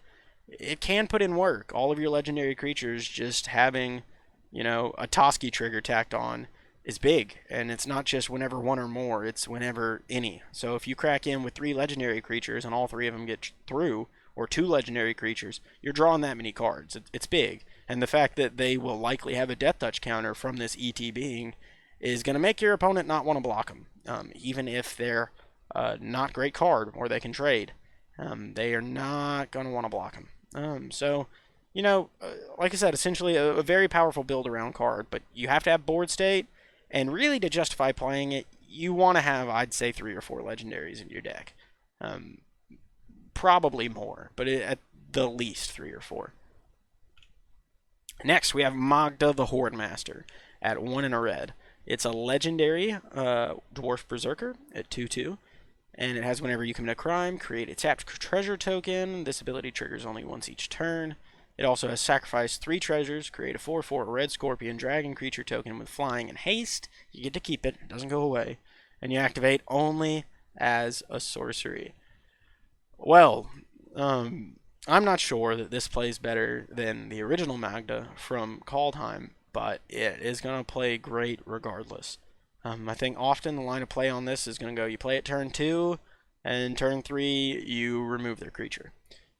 it can put in work. All of your legendary creatures just having, you know, a Toski trigger tacked on is big. And it's not just whenever 1 or more, it's whenever any. So if you crack in with 3 legendary creatures and all 3 of them get through, or 2 legendary creatures, you're drawing that many cards. It's big. And the fact that they will likely have a death touch counter from this ET being is going to make your opponent not want to block them. Even if they're not great card or they can trade, they are not going to want to block them. So, you know, like I said, essentially a very powerful build around card, but you have to have board state, and really to justify playing it, you want to have, I'd say, 3 or 4 legendaries in your deck. Probably more, but at the least 3 or 4. Next, we have Magda the Horde Master at 1 and a red. It's a legendary Dwarf Berserker at 2/2, and it has, whenever you commit a crime, create a tapped treasure token. This ability triggers only once each turn. It also has sacrifice 3 treasures, create a 4/4 red scorpion dragon creature token with flying and haste. You get to keep it, it doesn't go away, and you activate only as a sorcery. Well, I'm not sure that this plays better than the original Magda from Kaldheim, but it is going to play great regardless. I think often the line of play on this is going to go, you play it turn 2, and turn 3 you remove their creature,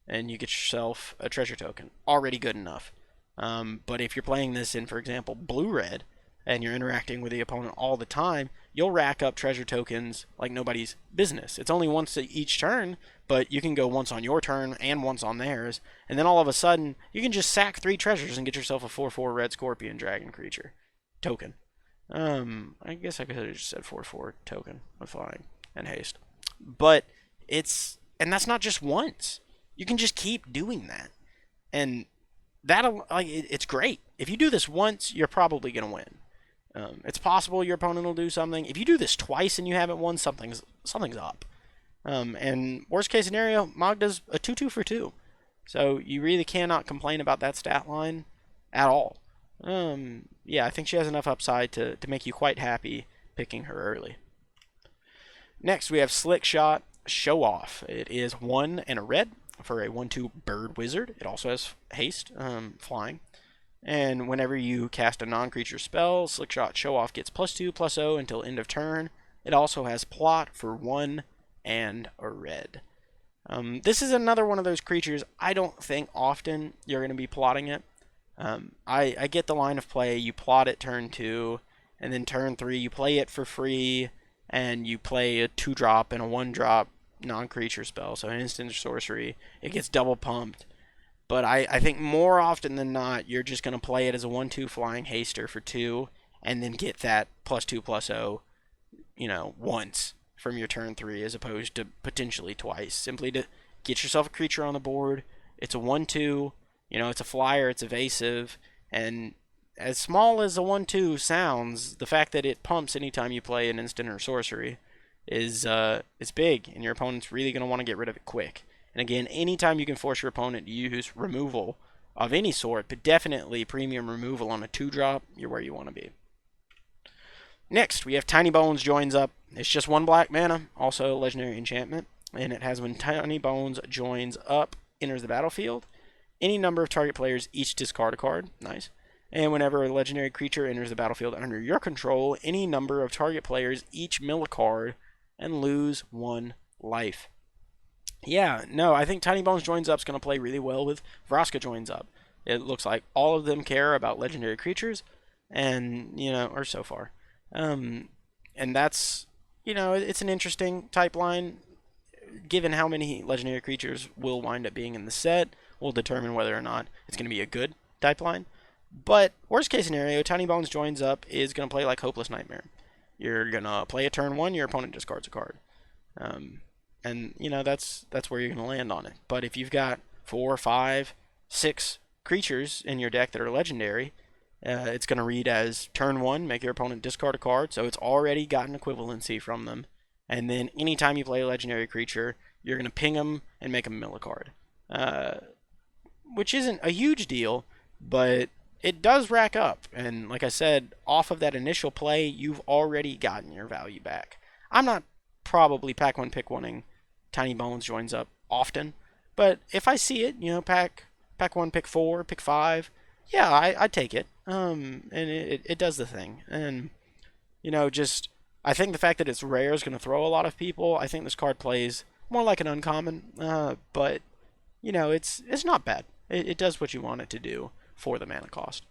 and you get yourself a treasure token. Already good enough. But if you're playing this in, for example, blue-red, and you're interacting with the opponent all the time, you'll rack up treasure tokens like nobody's business. It's only once each turn, but you can go once on your turn and once on theirs, and then all of a sudden, you can just sack 3 treasures and get yourself a 4/4 red scorpion dragon creature token. I guess I could have just said 4/4 token with flying and haste. But and that's not just once. You can just keep doing that. And that'll like it's great. If you do this once, you're probably gonna win. It's possible your opponent will do something. If you do this twice and you haven't won, something's up. And worst case scenario, Magda's a 2-2 for 2. So you really cannot complain about that stat line at all. Yeah, I think she has enough upside to make you quite happy picking her early. Next, we have Slick Shot Show Off. It is 1 and a red for a 1-2 bird wizard. It also has haste, flying. And whenever you cast a non-creature spell, Slick Shot Show Off gets +2/+0 until end of turn. It also has plot for 1 and a red. This is another one of those creatures I don't think often you're going to be plotting it. I get the line of play. You plot it turn 2, and then turn 3 you play it for free, and you play a 2-drop and a 1-drop non-creature spell, so an instant sorcery. It gets double pumped. But I think more often than not, you're just going to play it as a 1-2 flying haster for 2, and then get that +2/+0, once from your turn 3, as opposed to potentially twice, simply to get yourself a creature on the board. It's a 1-2, it's a flyer, it's evasive, and as small as a 1-2 sounds, the fact that it pumps anytime you play an instant or sorcery is big, and your opponent's really going to want to get rid of it quick. And again, anytime you can force your opponent to use removal of any sort, but definitely premium removal on a 2-drop, you're where you want to be. Next, we have Tiny Bones Joins Up. It's just 1 black mana, also a legendary enchantment, and it has when Tiny Bones joins up, enters the battlefield, any number of target players each discard a card. Nice. And whenever a legendary creature enters the battlefield under your control, any number of target players each mill a card and lose 1 life. Yeah, no, I think Tiny Bones Joins Up is going to play really well with Vraska Joins Up. It looks like all of them care about legendary creatures, and, or so far. And that's, it's an interesting type line. Given how many legendary creatures will wind up being in the set, will determine whether or not it's going to be a good type line. But worst case scenario, Tiny Bones Joins Up is going to play like Hopeless Nightmare. You're going to play a turn 1, your opponent discards a card. And, that's where you're going to land on it. But if you've got 4, 5, 6 creatures in your deck that are legendary, it's going to read as turn 1, make your opponent discard a card, so it's already got an equivalency from them. And then anytime you play a legendary creature, you're going to ping them and make them mill a card. Which isn't a huge deal, but it does rack up. And like I said, off of that initial play, you've already gotten your value back. I'm not probably pack 1, pick 1ing Tiny Bones Joins Up often, but if I see it, pack 1, pick 4, pick 5, yeah, I take it. And it does the thing. And, I think the fact that it's rare is going to throw a lot of people. I think this card plays more like an uncommon, but, it's not bad. It does what you want it to do for the mana cost.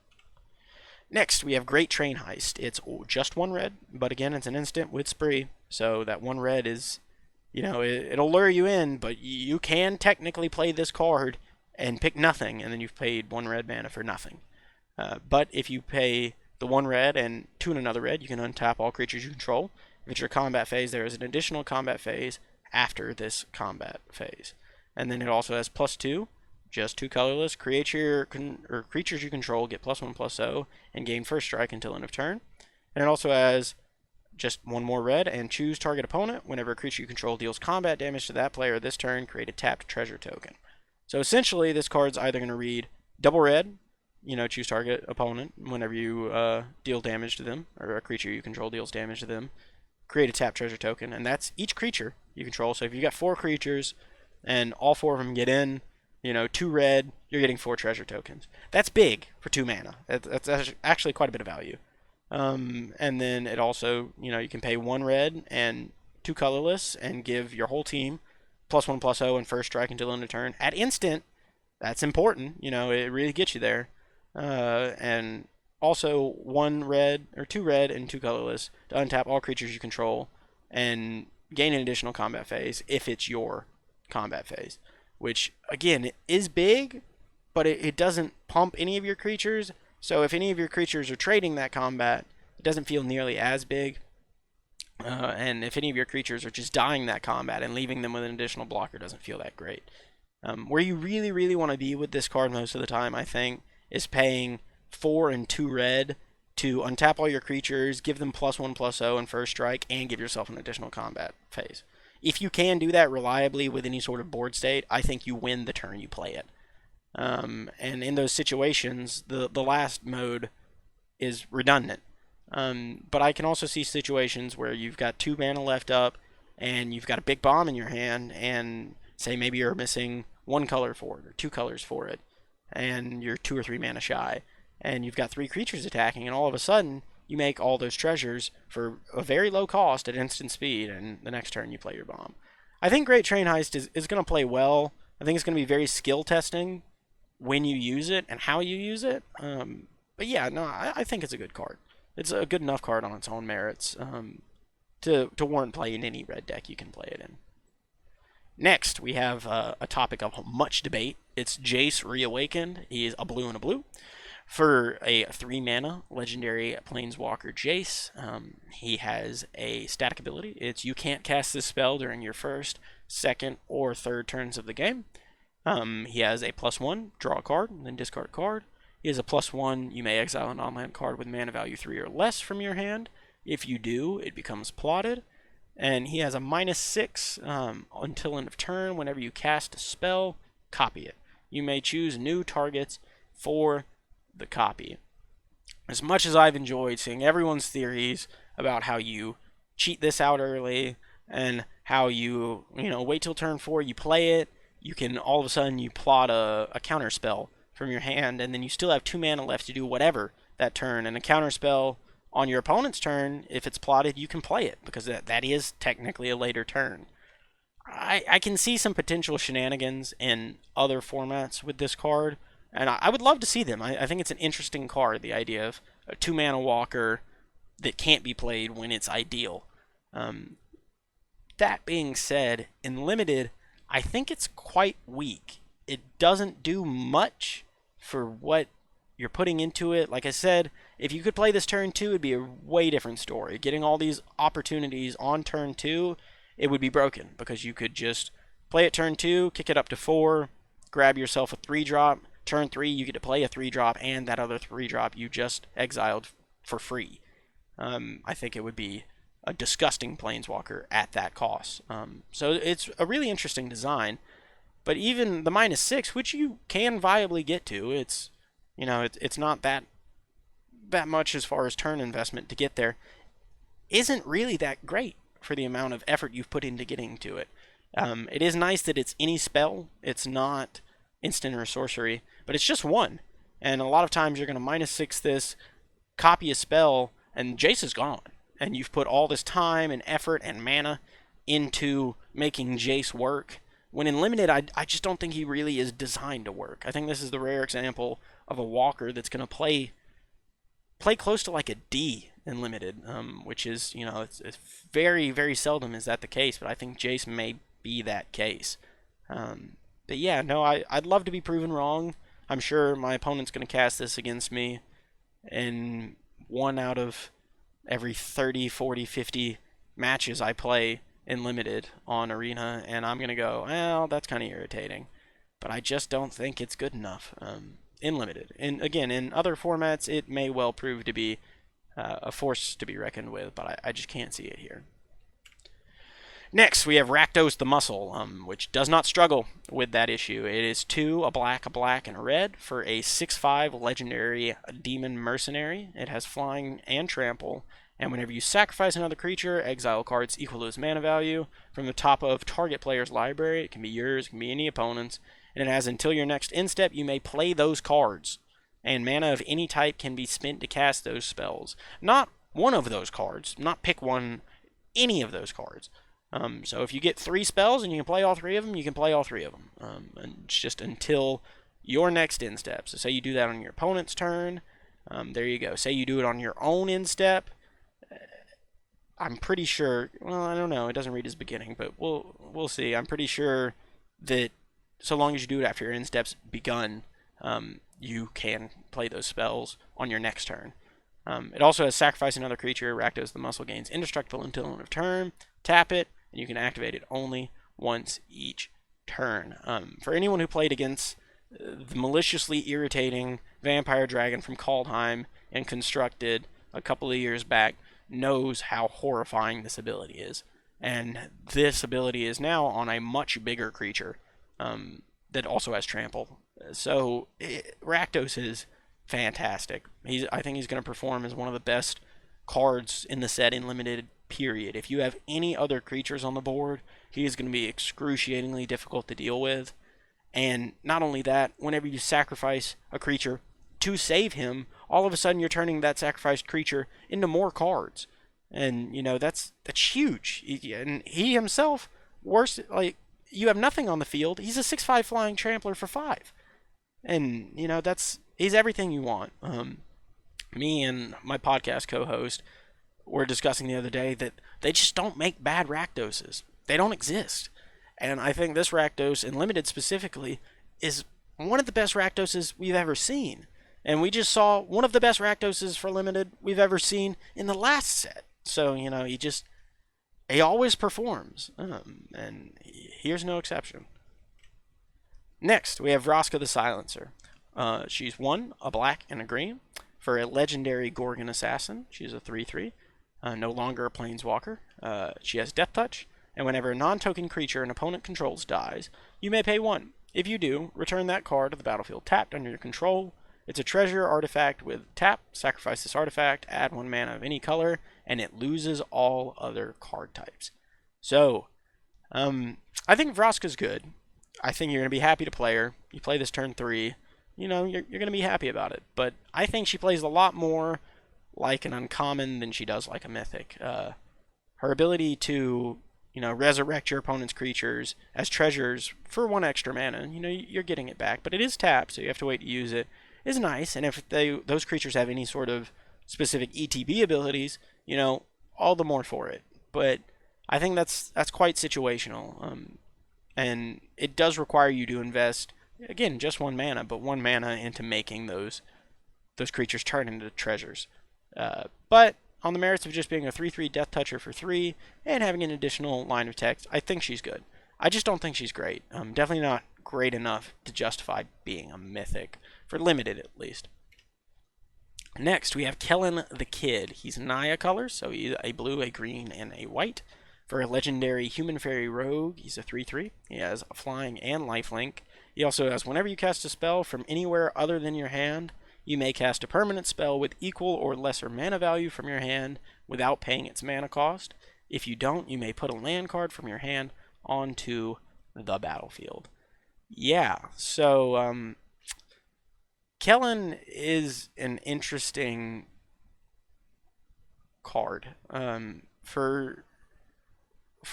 Next, we have Great Train Heist. It's just 1 red, but again, it's an instant with Spree, so that 1 red is, it'll lure you in, but you can technically play this card and pick nothing, and then you've paid 1 red mana for nothing. But if you pay the 1 red and 2 and another red, you can untap all creatures you control. If it's your combat phase, there is an additional combat phase after this combat phase. And then it also has +2, just 2 colorless. Creatures you control get +1/+0 and gain first strike until end of turn. And it also has just 1 more red, and choose target opponent. Whenever a creature you control deals combat damage to that player this turn, create a tapped treasure token. So essentially, this card's either going to read double red, choose target opponent. Whenever you deal damage to them, or a creature you control deals damage to them, create a tapped treasure token, and that's each creature you control. So if you got 4 creatures, and all 4 of them get in, 2 red, you're getting 4 treasure tokens. That's big for 2 mana. That's actually quite a bit of value. And then it also, you can pay 1 red and 2 colorless and give your whole team +1/+0 and first strike until end of turn. At instant, that's important. It really gets you there. And also 1 red or 2 red and 2 colorless to untap all creatures you control and gain an additional combat phase if it's your combat phase. Which, again, it is big, but it doesn't pump any of your creatures. So if any of your creatures are trading that combat, it doesn't feel nearly as big. And if any of your creatures are just dying that combat and leaving them with an additional blocker, doesn't feel that great. Where you really, really want to be with this card most of the time, I think, is paying 4 and 2 red to untap all your creatures, give them +1/+0 and first strike, and give yourself an additional combat phase. If you can do that reliably with any sort of board state, I think you win the turn you play it. And in those situations, the last mode is redundant. But I can also see situations where you've got 2 mana left up, and you've got a big bomb in your hand, and say maybe you're missing 1 color for it, or 2 colors for it, and you're 2 or 3 mana shy, and you've got 3 creatures attacking, and all of a sudden, you make all those treasures for a very low cost at instant speed, and the next turn you play your bomb. I think Great Train Heist is going to play well. I think it's going to be very skill testing when you use it and how you use it. But yeah, no, I think it's a good card. It's a good enough card on its own merits to warrant play in any red deck you can play it in. Next, we have a topic of much debate. It's Jace Reawakened. He is a blue and a blue. For a 3 mana legendary planeswalker Jace, he has a static ability. It's you can't cast this spell during your first, second, or third turns of the game. He has a +1, draw a card, and then discard a card. He has a +1, you may exile a non-land card with mana value 3 or less from your hand. If you do, it becomes plotted. And he has a -6 until end of turn. Whenever you cast a spell, copy it. You may choose new targets for the copy. As much as I've enjoyed seeing everyone's theories about how you cheat this out early and how you wait till turn 4, you play it, you can all of a sudden you plot a counter spell from your hand, and then you still have 2 mana left to do whatever that turn, and a counter spell on your opponent's turn, if it's plotted, you can play it, because that is technically a later turn. I can see some potential shenanigans in other formats with this card, and I would love to see them. I think it's an interesting card, the idea of a 2 mana walker that can't be played when it's ideal. That being said, in Limited, I think it's quite weak. It doesn't do much for what you're putting into it. Like I said, if you could play this turn 2, it'd be a way different story. Getting all these opportunities on turn 2, it would be broken, because you could just play it turn 2, kick it up to 4, grab yourself a 3-drop. Turn 3, you get to play a 3-drop and that other 3-drop you just exiled for free. I think it would be a disgusting planeswalker at that cost. So it's a really interesting design. But even the -6, which you can viably get to, it's not that much as far as turn investment to get there, isn't really that great for the amount of effort you've put into getting to it. It is nice that it's any spell. It's not instant or sorcery, but it's just 1. And a lot of times you're going to -6 this, copy a spell, and Jace is gone. And you've put all this time and effort and mana into making Jace work. When in Limited, I just don't think he really is designed to work. I think this is the rare example of a walker that's going to play close to like a D in Limited, which is, it's very, very seldom is that the case, but I think Jace may be that case. But yeah, no, I'd love to be proven wrong. I'm sure my opponent's going to cast this against me in 1 out of every 30, 40, 50 matches I play in Limited on Arena, and I'm going to go, well, that's kind of irritating. But I just don't think it's good enough in Limited. And again, in other formats, it may well prove to be a force to be reckoned with, but I just can't see it here. Next, we have Rakdos the Muscle, which does not struggle with that issue. It is 2, a black, and a red for a 6/5 legendary demon mercenary. It has flying and trample, and whenever you sacrifice another creature, exile cards equal to its mana value from the top of target player's library. It can be yours, it can be any opponent's, and it has until your next end step, you may play those cards, and mana of any type can be spent to cast those spells. Not one of those cards, not pick one, any of those cards. So if you get 3 spells and you can play all 3 of them, you can play all 3 of them. And it's just until your next end step. So say you do that on your opponent's turn. There you go. Say you do it on your own end step. I'm pretty sure, well, I don't know. It doesn't read as beginning, but we'll see. I'm pretty sure that so long as you do it after your end step's begun, you can play those spells on your next turn. It also has sacrifice another creature. Rakdos the Muscle gains indestructible until end of turn. Tap it, and you can activate it only once each turn. For anyone who played against the maliciously irritating Vampire Dragon from Kaldheim and Constructed a couple of years back knows how horrifying this ability is. And this ability is now on a much bigger creature that also has trample. So Rakdos is fantastic. I think he's going to perform as one of the best cards in the set in limited, period. If you have any other creatures on the board, he is going to be excruciatingly difficult to deal with. And not only that, whenever you sacrifice a creature to save him, all of a sudden you're turning that sacrificed creature into more cards. And, that's huge. And he himself, worse, you have nothing on the field. He's a 6/5 flying trampler for 5. And, he's everything you want. Me and my podcast co-host were discussing the other day that they just don't make bad Rakdoses. They don't exist. And I think this Rakdos, in Limited specifically, is one of the best Rakdoses we've ever seen. And we just saw one of the best Rakdoses for Limited we've ever seen in the last set. So, he always performs. And here's no exception. Next, we have Vraska the Silencer. She's 1, a black and a green. For a legendary Gorgon Assassin, she's a 3/3. No longer a Planeswalker. She has Death Touch. And whenever a non-token creature an opponent controls dies, you may pay 1. If you do, return that card to the battlefield tapped under your control. It's a treasure artifact with tap. Sacrifice this artifact, add 1 mana of any color, and it loses all other card types. So, I think Vraska's good. I think you're going to be happy to play her. You play this turn 3, you're going to be happy about it. But I think she plays a lot more like an uncommon than she does like a mythic. Her ability to resurrect your opponent's creatures as treasures for 1 extra mana. You're getting it back, but it is tapped, so you have to wait to use it. Is nice, and if those creatures have any sort of specific ETB abilities, all the more for it. But I think that's quite situational, and it does require you to invest, again, just 1 mana, but 1 mana into making those creatures turn into treasures. But on the merits of just being a 3/3 Death Toucher for 3 and having an additional line of text, I think she's good. I just don't think she's great. Definitely not great enough to justify being a mythic, for Limited at least. Next, we have Kellen the Kid. He's Naya colors, so he's a blue, a green, and a white. For a legendary Human Fairy Rogue, he's a 3/3. He has a flying and lifelink. He also has, whenever you cast a spell from anywhere other than your hand, you may cast a permanent spell with equal or lesser mana value from your hand without paying its mana cost. If you don't, you may put a land card from your hand onto the battlefield. Yeah, so Kellen is an interesting card. For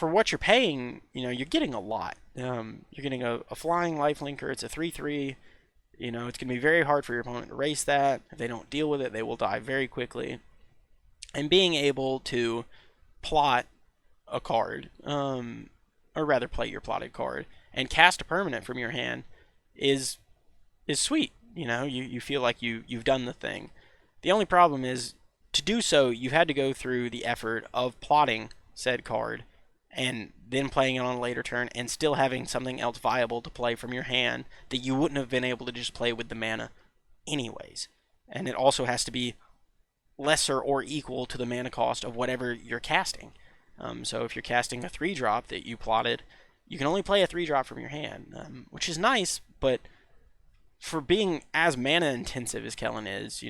what you're paying, you're getting a lot. You're getting a flying lifelinker. It's a 3/3. It's going to be very hard for your opponent to race that. If they don't deal with it, they will die very quickly. And being able to plot a card, or rather play your plotted card, and cast a permanent from your hand is sweet. You feel like you've done the thing. The only problem is, to do so, you've had to go through the effort of plotting said card, and then playing it on a later turn, and still having something else viable to play from your hand that you wouldn't have been able to just play with the mana anyways. And it also has to be lesser or equal to the mana cost of whatever you're casting. So if you're casting a 3-drop that you plotted, you can only play a 3-drop from your hand, which is nice, but for being as mana intensive as Kellen is,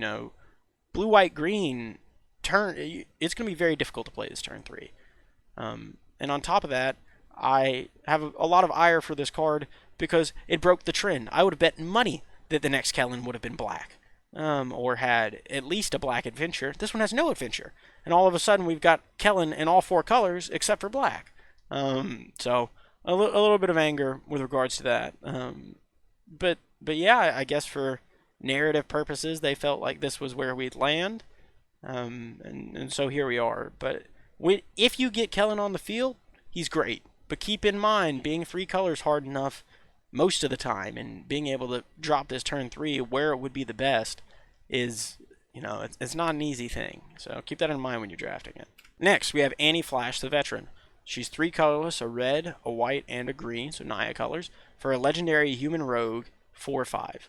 blue, white, green, it's going to be very difficult to play this turn 3. And on top of that, I have a lot of ire for this card because it broke the trend. I would have bet money that the next Kellen would have been black, or had at least a black adventure. This one has no adventure, and all of a sudden we've got Kellen in all 4 colors except for black. So a little bit of anger with regards to that. But yeah, I guess for narrative purposes, they felt like this was where we'd land, and so here we are. But if you get Kellen on the field, he's great. But keep in mind, being 3 colors hard enough most of the time, and being able to drop this turn 3 where it would be the best is, it's not an easy thing. So keep that in mind when you're drafting it. Next, we have Annie Flash, the Veteran. She's 3 colorless, a red, a white, and a green, so Naya colors, for a legendary human rogue 4/5.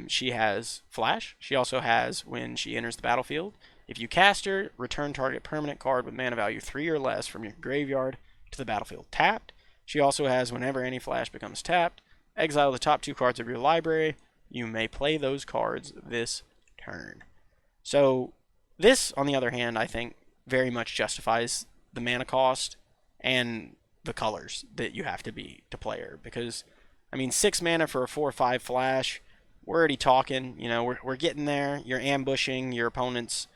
She has Flash. She also has, when she enters the battlefield, if you cast her, return target permanent card with mana value 3 or less from your graveyard to the battlefield tapped. She also has, whenever any Flash becomes tapped, exile the top 2 cards of your library. You may play those cards this turn. So this, on the other hand, I think very much justifies the mana cost and the colors that you have to be to play her. Because, I mean, 6 mana for a 4/5 Flash, we're already talking, you know, we're getting there. You're ambushing your opponent's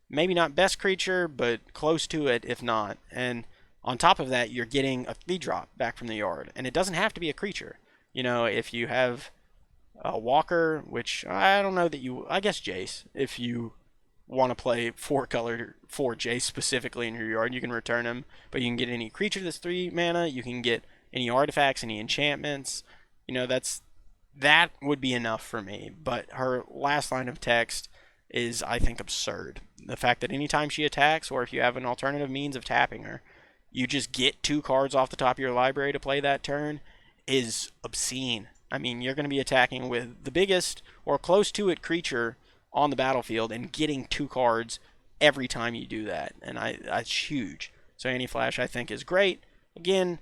maybe not best creature, but close to it if not. And on top of that, you're getting a 3-drop back from the yard. And it doesn't have to be a creature. You know, if you have a Walker, which I don't know that you, I guess Jace, if you want to play 4-color 4 Jace specifically in your yard, you can return him. But you can get any creature that's 3 mana. You can get any artifacts, any enchantments. You know, that would be enough for me. But her last line of text is, I think, absurd. The fact that anytime she attacks, or if you have an alternative means of tapping her, you just get 2 cards off the top of your library to play that turn is obscene. I mean, you're going to be attacking with the biggest or close to it creature on the battlefield and getting 2 cards every time you do that. And that's huge. So Anti-Flash, I think, is great. Again,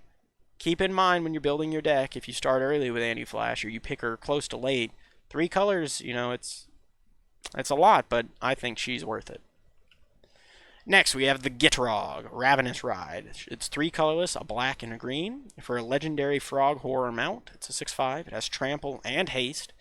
keep in mind when you're building your deck, if you start early with Anti-Flash or you pick her close to late, 3 colors, you know, it's a lot, but I think she's worth it. Next, we have the Gitrog, Ravenous Ride. It's 3 colorless, a black and a green. For a legendary frog horror mount, it's a 6/5. It has trample and haste.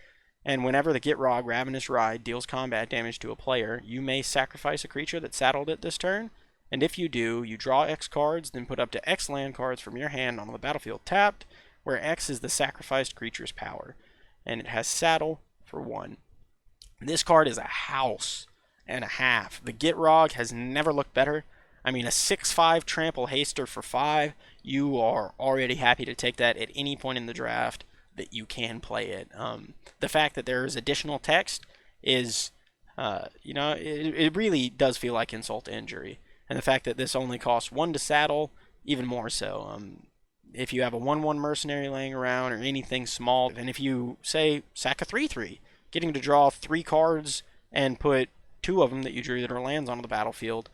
And whenever the Gitrog, Ravenous Ride, deals combat damage to a player, you may sacrifice a creature that saddled it this turn. And if you do, you draw X cards, then put up to X land cards from your hand on the battlefield tapped, where X is the sacrificed creature's power. And it has saddle for 1. This card is a house and a half. The Gitrog has never looked better. I mean, a 6/5 trample haster for 5, you are already happy to take that at any point in the draft that you can play it. The fact that there is additional text is, you know, it really does feel like insult to injury. And the fact that this only costs 1 to saddle, even more so. If you have a 1/1 mercenary laying around or anything small, and if you, say, sack a 3/3, getting to draw 3 cards and put 2 of them that you drew that are lands onto the battlefield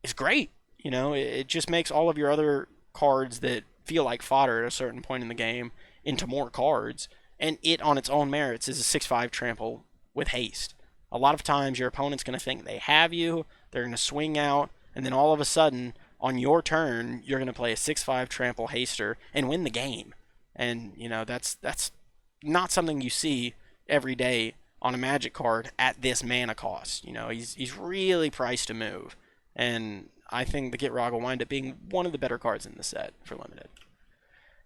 is great. You know, it just makes all of your other cards that feel like fodder at a certain point in the game into more cards. And it, on its own merits, is a 6/5 trample with haste. A lot of times your opponent's going to think they have you, they're going to swing out, and then all of a sudden, on your turn, you're going to play a 6/5 trample haster and win the game. And, you know, that's not something you see every day on a Magic card at this mana cost. You know, he's really priced to move. And I think the Gitrog will wind up being one of the better cards in the set for Limited.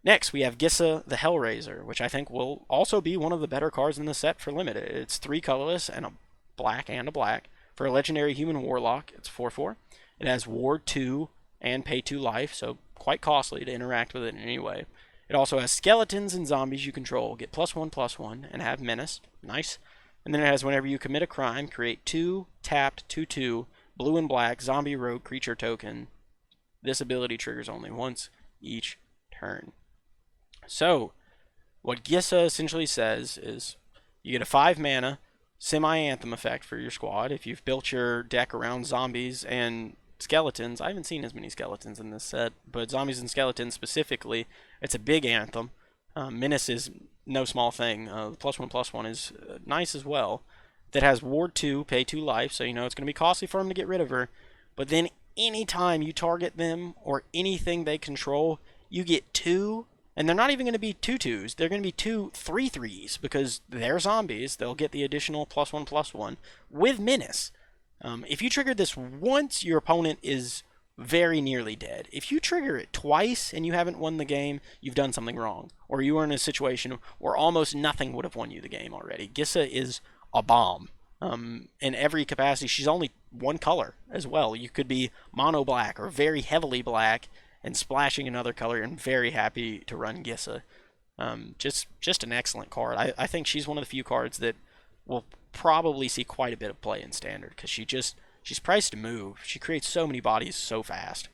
Next, we have Gissa the Hellraiser, which I think will also be one of the better cards in the set for Limited. It's 3 colorless and a black and a black. For a legendary human warlock, it's 4/4. It has Ward 2 and pay 2 life, so quite costly to interact with it in any way. It also has skeletons and zombies you control. Get +1/+1 and have menace. Nice. And then it has, whenever you commit a crime, create 2 tapped 2/2 blue and black zombie rogue creature token. This ability triggers only once each turn. So, what Gissa essentially says is you get a 5 mana semi-anthem effect for your squad. If you've built your deck around zombies and skeletons, I haven't seen as many skeletons in this set, but zombies and skeletons specifically, it's a big anthem. Menace is no small thing. The +1/+1 is nice as well. That has Ward 2, pay 2 life, so you know it's going to be costly for him to get rid of her. But then anytime you target them or anything they control, you get 2, and they're not even going to be 2/2s. They're going to be 2 3/3s because they're zombies. They'll get the additional +1/+1 with Menace. If you trigger this once, your opponent is very nearly dead. If you trigger it twice and you haven't won the game, you've done something wrong. Or you are in a situation where almost nothing would have won you the game already. Gissa is a bomb. In every capacity, she's only 1 color as well. You could be mono black or very heavily black and splashing another color, and very happy to run Gissa. Just an excellent card. I think she's one of the few cards that will probably see quite a bit of play in Standard because she's priced to move. She creates so many bodies so fast.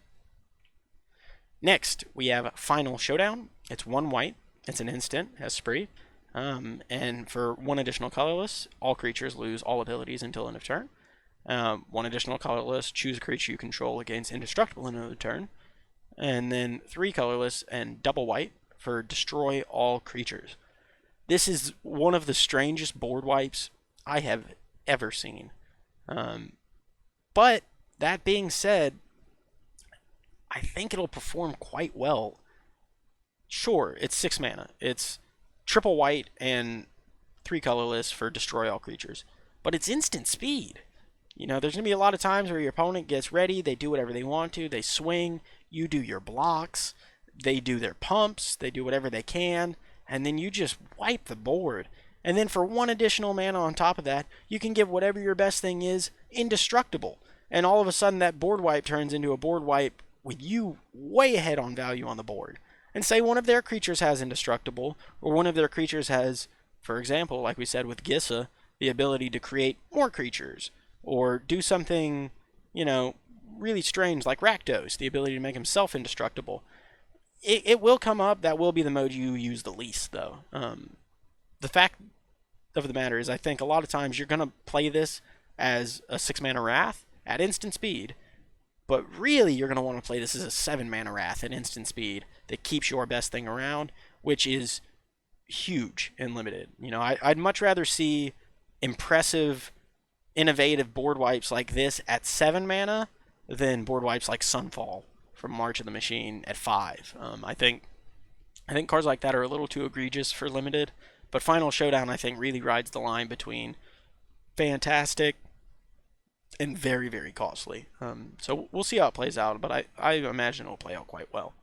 Next, we have Final Showdown. It's 1 white. It's an instant, has spree. And for 1 additional colorless, all creatures lose all abilities until end of turn. 1 additional colorless, choose a creature you control against indestructible in another turn. And then 3 colorless and double white for destroy all creatures. This is one of the strangest board wipes I have ever seen. But that being said, I think it'll perform quite well. Sure, it's 6 mana. It's triple white and 3 colorless for destroy all creatures. But it's instant speed. You know, there's going to be a lot of times where your opponent gets ready, they do whatever they want to, they swing, you do your blocks, they do their pumps, they do whatever they can, and then you just wipe the board. And then for 1 additional mana on top of that, you can give whatever your best thing is indestructible. And all of a sudden that board wipe turns into a board wipe with you way ahead on value on the board. And say one of their creatures has indestructible, or one of their creatures has, for example, like we said with Gissa, the ability to create more creatures, or do something, you know, really strange like Rakdos, the ability to make himself indestructible. It will come up. That will be the mode you use the least, though. The fact of the matter is, I think a lot of times you're going to play this as a 6 mana Wrath at instant speed, but really you're going to want to play this as a 7 mana Wrath at instant speed that keeps your best thing around, which is huge and limited. You know, I'd much rather see impressive, innovative board wipes like this at 7 mana than board wipes like Sunfall from March of the Machine at 5. I think cards like that are a little too egregious for limited, but Final Showdown I think really rides the line between fantastic and very, very costly. So we'll see how it plays out, but I imagine it'll play out quite well.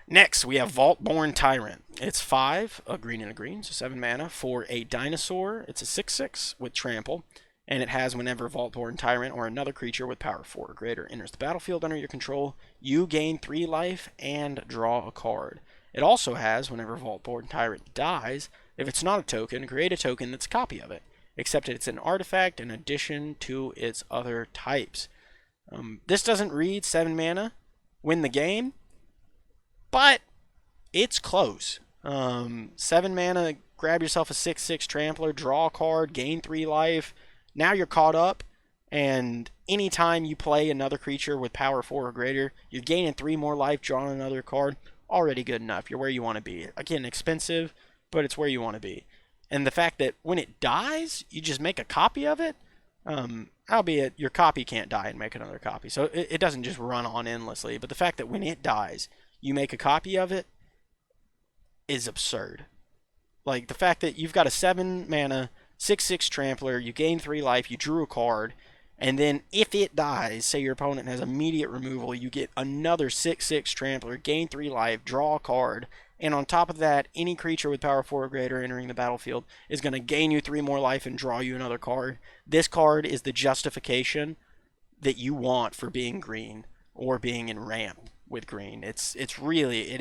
Next, we have Vault-Born Tyrant. It's 5, a green and a green, so 7 mana, for a dinosaur. It's a 6/6 with trample, and it has whenever Vault-Born Tyrant or another creature with power 4 or greater enters the battlefield under your control, you gain 3 life and draw a card. It also has whenever Vault-Born Tyrant dies, if it's not a token, create a token that's a copy of it, except it's an artifact in addition to its other types. This doesn't read 7 mana, win the game, but it's close. 7 mana, grab yourself a 6/6 Trampler, draw a card, gain 3 life. Now you're caught up, and anytime you play another creature with power 4 or greater, you're gaining 3 more life, drawing another card. Already good enough. You're where you want to be. Again, expensive, but it's where you want to be. And the fact that when it dies, you just make a copy of it, albeit your copy can't die and make another copy. So it doesn't just run on endlessly. But the fact that when it dies, you make a copy of it is absurd. Like the fact that you've got a 7 mana, 6/6 Trampler, you gain 3 life, you drew a card, and then if it dies, say your opponent has immediate removal, you get another 6/6 Trampler, gain 3 life, draw a card, and on top of that, any creature with power 4 or greater entering the battlefield is going to gain you 3 more life and draw you another card. This card is the justification that you want for being green or being in ramp with green. It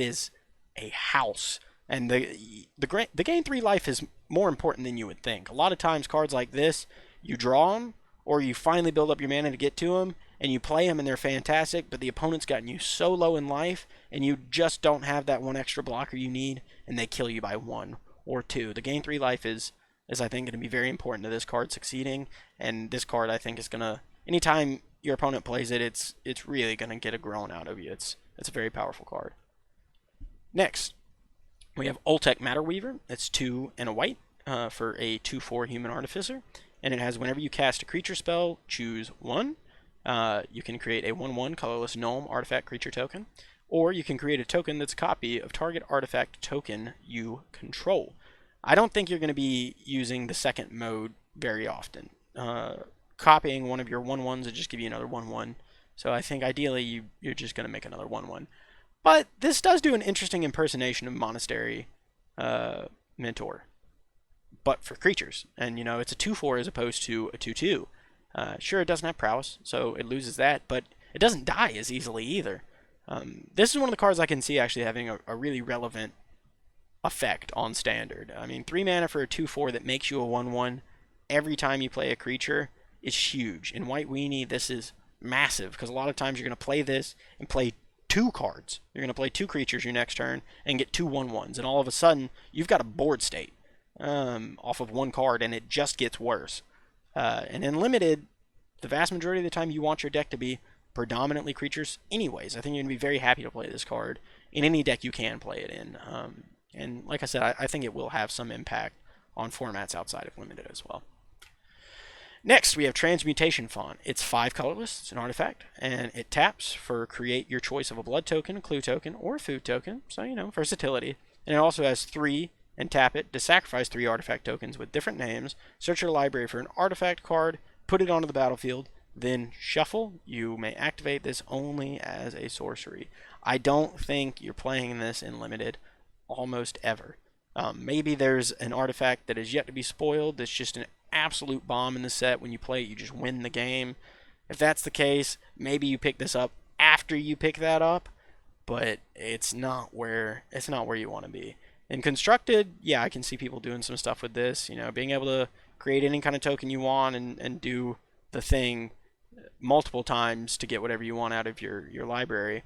is a house. And the gain 3 life is more important than you would think. A lot of times cards like this, you draw them, or you finally build up your mana to get to them, and you play them and they're fantastic, but the opponent's gotten you so low in life, and you just don't have that 1 extra blocker you need, and they kill you by 1 or 2. The gain 3 life is I think, going to be very important to this card succeeding, and this card I think is going to, anytime your opponent plays it, it's really going to get a groan out of you. It's a very powerful card. Next, we have Oltek Matterweaver. It's 2 and a white for a 2/4 Human Artificer. And it has whenever you cast a creature spell, choose 1. You can create a 1/1 colorless gnome artifact creature token. Or you can create a token that's a copy of target artifact token you control. I don't think you're going to be using the second mode very often. Copying one of your 1/1s would just give you another 1/1. So I think ideally you're just going to make another 1/1. But this does do an interesting impersonation of Monastery Mentor, but for creatures. And, you know, it's a 2/4 as opposed to a 2/2. Sure, it doesn't have prowess, so it loses that, but it doesn't die as easily either. This is one of the cards I can see actually having a really relevant effect on Standard. I mean, 3 mana for a 2/4 that makes you a 1/1 every time you play a creature is huge. In White Weenie, this is massive, because a lot of times you're going to play this and play 2 cards. You're going to play 2 creatures your next turn and get 2 1/1s, and all of a sudden you've got a board state off of 1 card, and it just gets worse. And in limited, the vast majority of the time you want your deck to be predominantly creatures anyways. I think you're going to be very happy to play this card in any deck you can play it in. And like I said, I think it will have some impact on formats outside of limited as well. Next, we have Transmutation Font. It's 5 colorless, it's an artifact, and it taps for create your choice of a blood token, a clue token, or a food token, so versatility. And it also has 3, and tap it to sacrifice 3 artifact tokens with different names, search your library for an artifact card, put it onto the battlefield, then shuffle. You may activate this only as a sorcery. I don't think you're playing this in limited almost ever. Maybe there's an artifact that is yet to be spoiled that's just an absolute bomb in the set. When you play it, you just win the game. If that's the case, maybe you pick this up after you pick that up, but it's not where you want to be. In constructed, yeah, I can see people doing some stuff with this, being able to create any kind of token you want and do the thing multiple times to get whatever you want out of your library,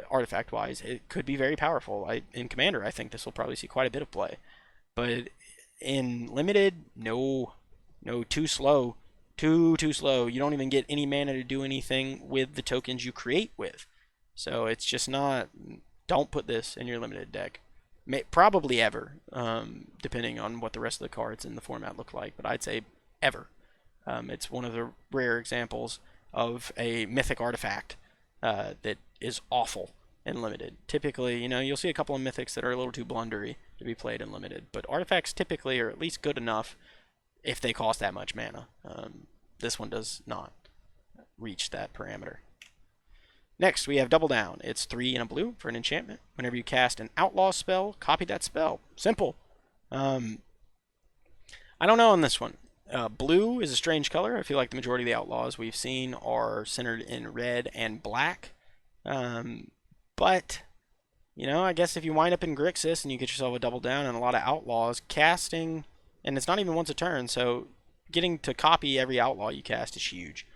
artifact wise. It could be very powerful. In Commander, I think this will probably see quite a bit of play, but in limited, no, too slow, too slow. You don't even get any mana to do anything with the tokens you create with, so it's just not. Don't put this in your limited deck. Probably ever, depending on what the rest of the cards in the format look like, but I'd say ever. It's one of the rare examples of a mythic artifact that is awful in limited. Typically, you'll see a couple of mythics that are a little too blundery to be played in limited, but artifacts typically are at least good enough if they cost that much mana. This one does not reach that parameter. Next, we have Double Down. It's 3 and a blue for an enchantment. Whenever you cast an Outlaw spell, copy that spell. Simple. I don't know on this one. Blue is a strange color. I feel like the majority of the Outlaws we've seen are centered in red and black. But, I guess if you wind up in Grixis and you get yourself a Double Down and a lot of Outlaws, casting, and it's not even once a turn, so getting to copy every Outlaw you cast is huge.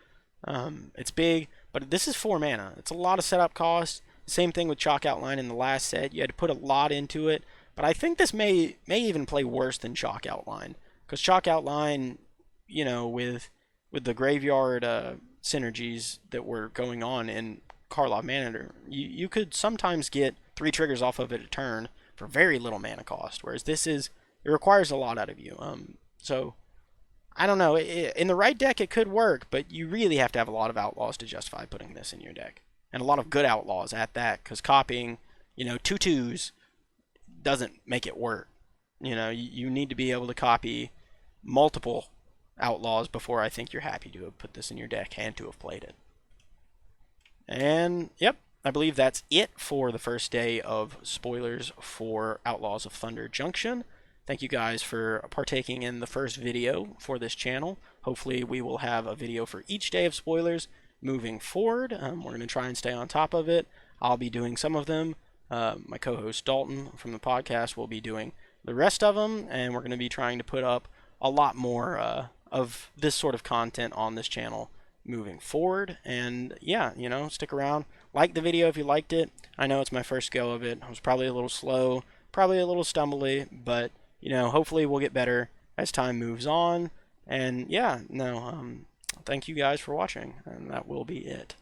It's big, but this is 4 mana. It's a lot of setup cost. Same thing with Chalk Outline in the last set. You had to put a lot into it, but I think this may even play worse than Chalk Outline, because Chalk Outline, with the graveyard synergies that were going on in Karlov Manager, you could sometimes get 3 triggers off of it a turn for very little mana cost, whereas it requires a lot out of you. So I don't know. In the right deck, it could work, but you really have to have a lot of Outlaws to justify putting this in your deck, and a lot of good Outlaws at that, because copying, 2/2s doesn't make it work. You need to be able to copy multiple Outlaws before I think you're happy to have put this in your deck and to have played it. And yep, I believe that's it for the first day of spoilers for Outlaws of Thunder Junction. Thank you guys for partaking in the first video for this channel. Hopefully we will have a video for each day of spoilers moving forward. We're going to try and stay on top of it. I'll be doing some of them. My co-host Dalton from the podcast will be doing the rest of them, and we're going to be trying to put up a lot more of this sort of content on this channel moving forward. And yeah, stick around. Like the video if you liked it. I know it's my first go of it. I was probably a little slow, probably a little stumbly, but hopefully we'll get better as time moves on. And yeah, thank you guys for watching, and that will be it.